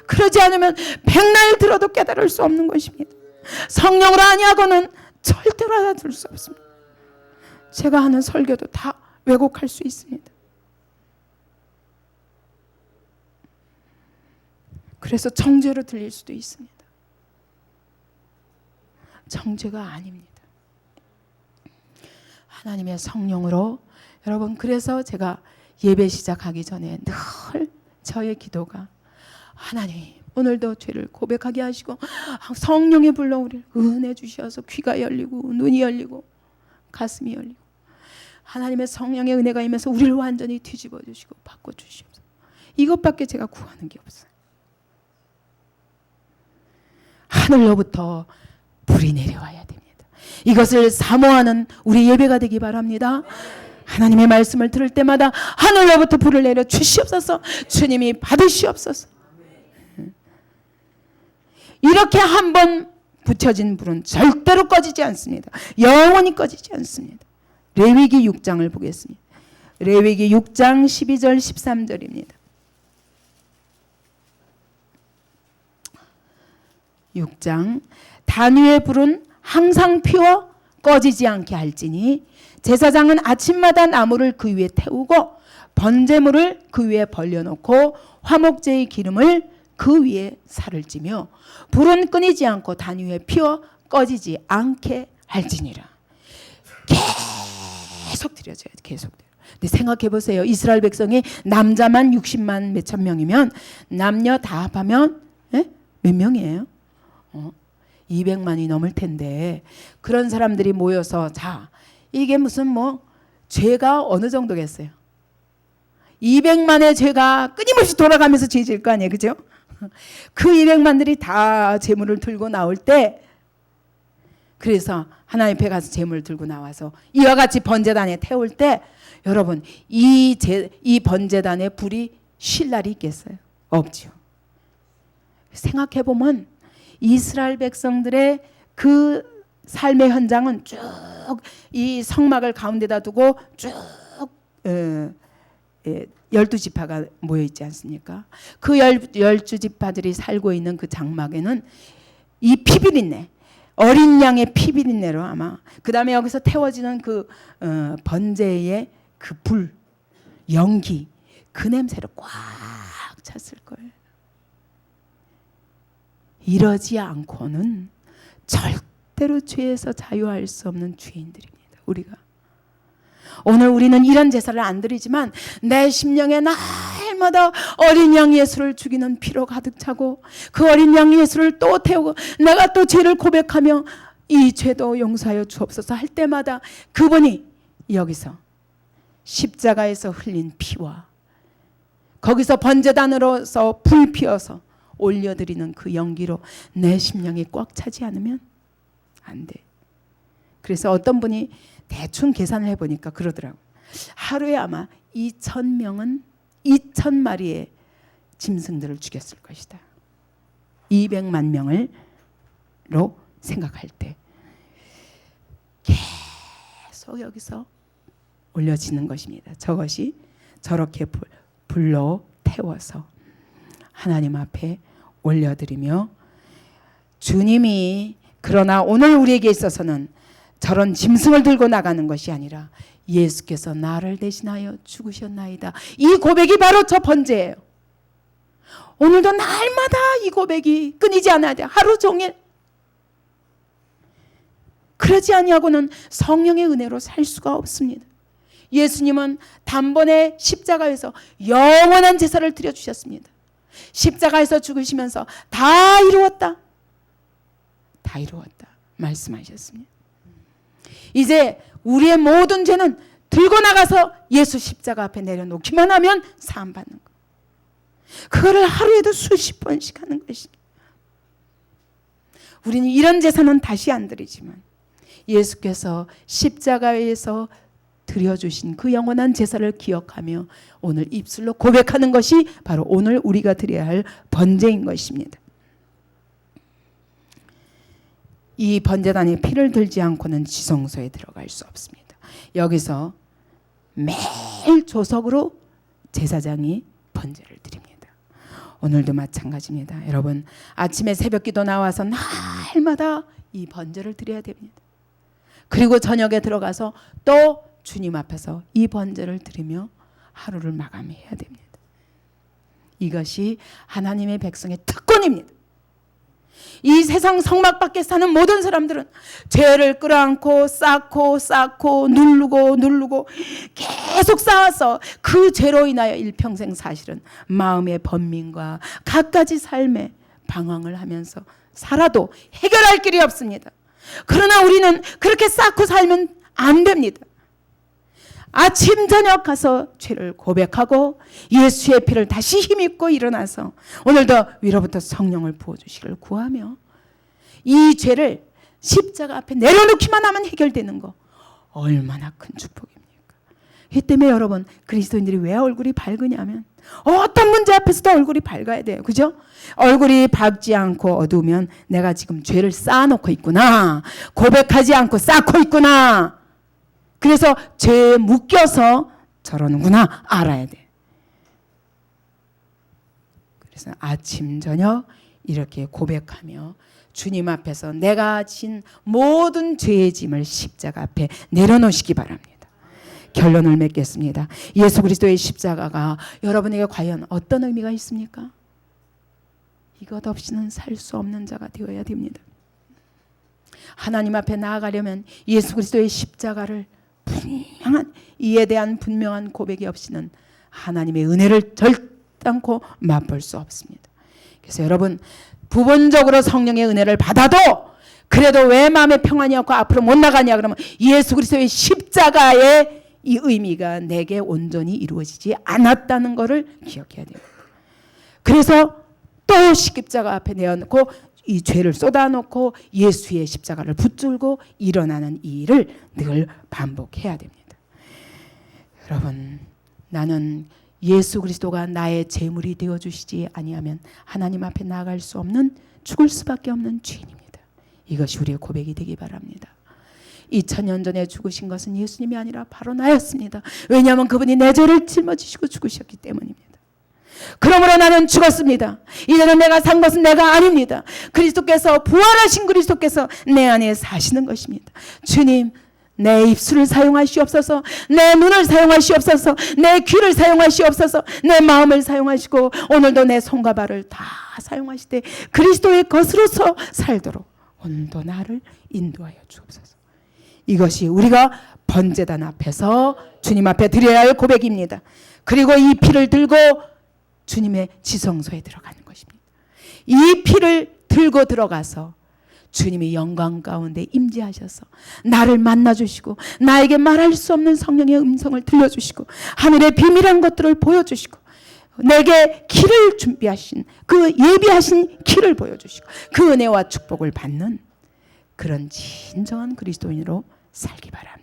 그러지 않으면 백날 들어도 깨달을 수 없는 것입니다. 성령으로 아니하고는 절대로 알아들을 수 없습니다. 제가 하는 설교도 다 왜곡할 수 있습니다. 그래서 정죄로 들릴 수도 있습니다. 정죄가 아닙니다. 하나님의 성령으로, 여러분, 그래서 제가 예배 시작하기 전에 늘 저의 기도가 하나님, 오늘도 죄를 고백하게 하시고 성령의 불로 우리를 은혜 주셔서 귀가 열리고 눈이 열리고 가슴이 열리고 하나님의 성령의 은혜가 임해서 우리를 완전히 뒤집어 주시고 바꿔 주시옵소서. 이것밖에 제가 구하는 게 없어요. 하늘로부터 불이 내려와야 됩니다. 이것을 사모하는 우리 예배가 되기 바랍니다. 하나님의 말씀을 들을 때마다 하늘로부터 불을 내려 주시옵소서. 주님이 받으시옵소서. 이렇게 한번 붙여진 불은 절대로 꺼지지 않습니다. 영원히 꺼지지 않습니다. 레위기 6장을 보겠습니다. 레위기 6장 12절 13절입니다. 6장 단 위의 불은 항상 피워 꺼지지 않게 할지니 제사장은 아침마다 나무를 그 위에 태우고 번제물을 그 위에 벌려놓고 화목제의 기름을 그 위에 살을 찌며 불은 끊이지 않고 단 위에 피워 꺼지지 않게 할지니라. 계속 드려져야 돼. 계속. 근데 생각해 보세요. 이스라엘 백성이 남자만 60만 몇천 명이면 남녀 다 합하면 몇 명이에요? 200만이 넘을 텐데 그런 사람들이 모여서 자, 이게 무슨 죄가 어느 정도겠어요? 200만의 죄가 끊임없이 돌아가면서 죄 질 거 아니에요. 그죠? 그 200만들이 다 제물을 들고 나올 때, 그래서 하나님 앞에 가서 제물을 들고 나와서 이와 같이 번제단에 태울 때, 여러분 이 번제단에 불이 쉴 날이 있겠어요? 없죠. 생각해보면 이스라엘 백성들의 그 삶의 현장은 쭉 이 성막을 가운데다 두고 쭉 12지파가 모여있지 않습니까? 그 12지파들이 살고 있는 그 장막에는 이 피비린내, 어린 양의 피비린내로 아마, 그 다음에 여기서 태워지는 그 번제의 그 불, 연기, 그 냄새로 꽉 찼을 거예요. 이러지 않고는 절대로 죄에서 자유할 수 없는 죄인들입니다. 우리가 오늘 우리는 이런 제사를 안 드리지만 내 심령에 날마다 어린 양 예수를 죽이는 피로 가득 차고 그 어린 양 예수를 또 태우고 내가 또 죄를 고백하며 이 죄도 용서하여 주옵소서 할 때마다 그분이 여기서 십자가에서 흘린 피와 거기서 번제단으로서 불 피워서 올려드리는 그 연기로 내 심령이 꽉 차지 않으면 안 돼. 그래서 어떤 분이 대충 계산을 해보니까 그러더라고요. 하루에 아마 2,000명은 2,000마리의 짐승들을 죽였을 것이다. 200만 명을로 생각할 때 계속 여기서 올려지는 것입니다. 저것이 저렇게 불로 태워서 하나님 앞에 올려드리며 주님이 그러나 오늘 우리에게 있어서는 저런 짐승을 들고 나가는 것이 아니라 예수께서 나를 대신하여 죽으셨나이다. 이 고백이 바로 저 번제예요. 오늘도 날마다 이 고백이 끊이지 않아야 돼요. 하루 종일. 그러지 아니하고는 성령의 은혜로 살 수가 없습니다. 예수님은 단번에 십자가에서 영원한 제사를 드려주셨습니다. 십자가에서 죽으시면서 다 이루었다. 다 이루었다 말씀하셨습니다. 이제 우리의 모든 죄는 들고 나가서 예수 십자가 앞에 내려놓기만 하면 사함받는 것. 그거를 하루에도 수십 번씩 하는 것입니다. 우리는 이런 제사는 다시 안 드리지만 예수께서 십자가에서 드려주신 그 영원한 제사를 기억하며 오늘 입술로 고백하는 것이 바로 오늘 우리가 드려야 할 번제인 것입니다. 이 번제단에 피를 들지 않고는 지성소에 들어갈 수 없습니다. 여기서 매일 조석으로 제사장이 번제를 드립니다. 오늘도 마찬가지입니다. 여러분 아침에 새벽기도 나와서 날마다 이 번제를 드려야 됩니다. 그리고 저녁에 들어가서 또 주님 앞에서 이 번제를 드리며 하루를 마감해야 됩니다. 이것이 하나님의 백성의 특권입니다. 이 세상 성막 밖에 사는 모든 사람들은 죄를 끌어안고 쌓고 누르고 계속 쌓아서 그 죄로 인하여 일평생 사실은 마음의 번민과 갖가지 삶에 방황을 하면서 살아도 해결할 길이 없습니다. 그러나 우리는 그렇게 쌓고 살면 안 됩니다. 아침 저녁 가서 죄를 고백하고 예수의 피를 다시 힘입고 일어나서 오늘도 위로부터 성령을 부어주시기를 구하며 이 죄를 십자가 앞에 내려놓기만 하면 해결되는 거 얼마나 큰 축복입니까? 이 때문에 여러분 그리스도인들이 왜 얼굴이 밝으냐면 어떤 문제 앞에서도 얼굴이 밝아야 돼요. 그죠? 얼굴이 밝지 않고 어두우면 내가 지금 죄를 쌓아놓고 있구나. 고백하지 않고 쌓고 있구나. 그래서 죄에 묶여서 저러는구나 알아야 돼. 그래서 아침 저녁 이렇게 고백하며 주님 앞에서 내가 진 모든 죄의 짐을 십자가 앞에 내려놓으시기 바랍니다. 결론을 맺겠습니다. 예수 그리스도의 십자가가 여러분에게 과연 어떤 의미가 있습니까? 이것 없이는 살 수 없는 자가 되어야 됩니다. 하나님 앞에 나아가려면 예수 그리스도의 십자가를 분명한 이에 대한 분명한 고백이 없이는 하나님의 은혜를 절단코 맛볼 수 없습니다. 그래서 여러분 부분적으로 성령의 은혜를 받아도 그래도 왜 마음에 평안이 없고 앞으로 못 나가냐 그러면 예수 그리스도의 십자가의 이 의미가 내게 온전히 이루어지지 않았다는 것을 기억해야 됩니다. 그래서 또 십자가 앞에 내어놓고 이 죄를 쏟아놓고 예수의 십자가를 붙들고 일어나는 이 일을 늘 반복해야 됩니다. 여러분 나는 예수 그리스도가 나의 제물이 되어주시지 아니하면 하나님 앞에 나아갈 수 없는 죽을 수밖에 없는 죄인입니다. 이것이 우리의 고백이 되기 바랍니다. 2000년 전에 죽으신 것은 예수님이 아니라 바로 나였습니다. 왜냐하면 그분이 내 죄를 짊어지시고 죽으셨기 때문입니다. 그러므로 나는 죽었습니다. 이제는 내가 산 것은 내가 아닙니다. 그리스도께서 부활하신 그리스도께서 내 안에 사시는 것입니다. 주님 내 입술을 사용하시옵소서. 내 눈을 사용하시옵소서. 내 귀를 사용하시옵소서. 내 마음을 사용하시고 오늘도 내 손과 발을 다 사용하시되 그리스도의 것으로서 살도록 오늘도 나를 인도하여 주옵소서. 이것이 우리가 번제단 앞에서 주님 앞에 드려야 할 고백입니다. 그리고 이 피를 들고 주님의 지성소에 들어가는 것입니다. 이 피를 들고 들어가서 주님이 영광 가운데 임재하셔서 나를 만나주시고 나에게 말할 수 없는 성령의 음성을 들려주시고 하늘의 비밀한 것들을 보여주시고 내게 길을 준비하신 그 예비하신 길을 보여주시고 그 은혜와 축복을 받는 그런 진정한 그리스도인으로 살기 바랍니다.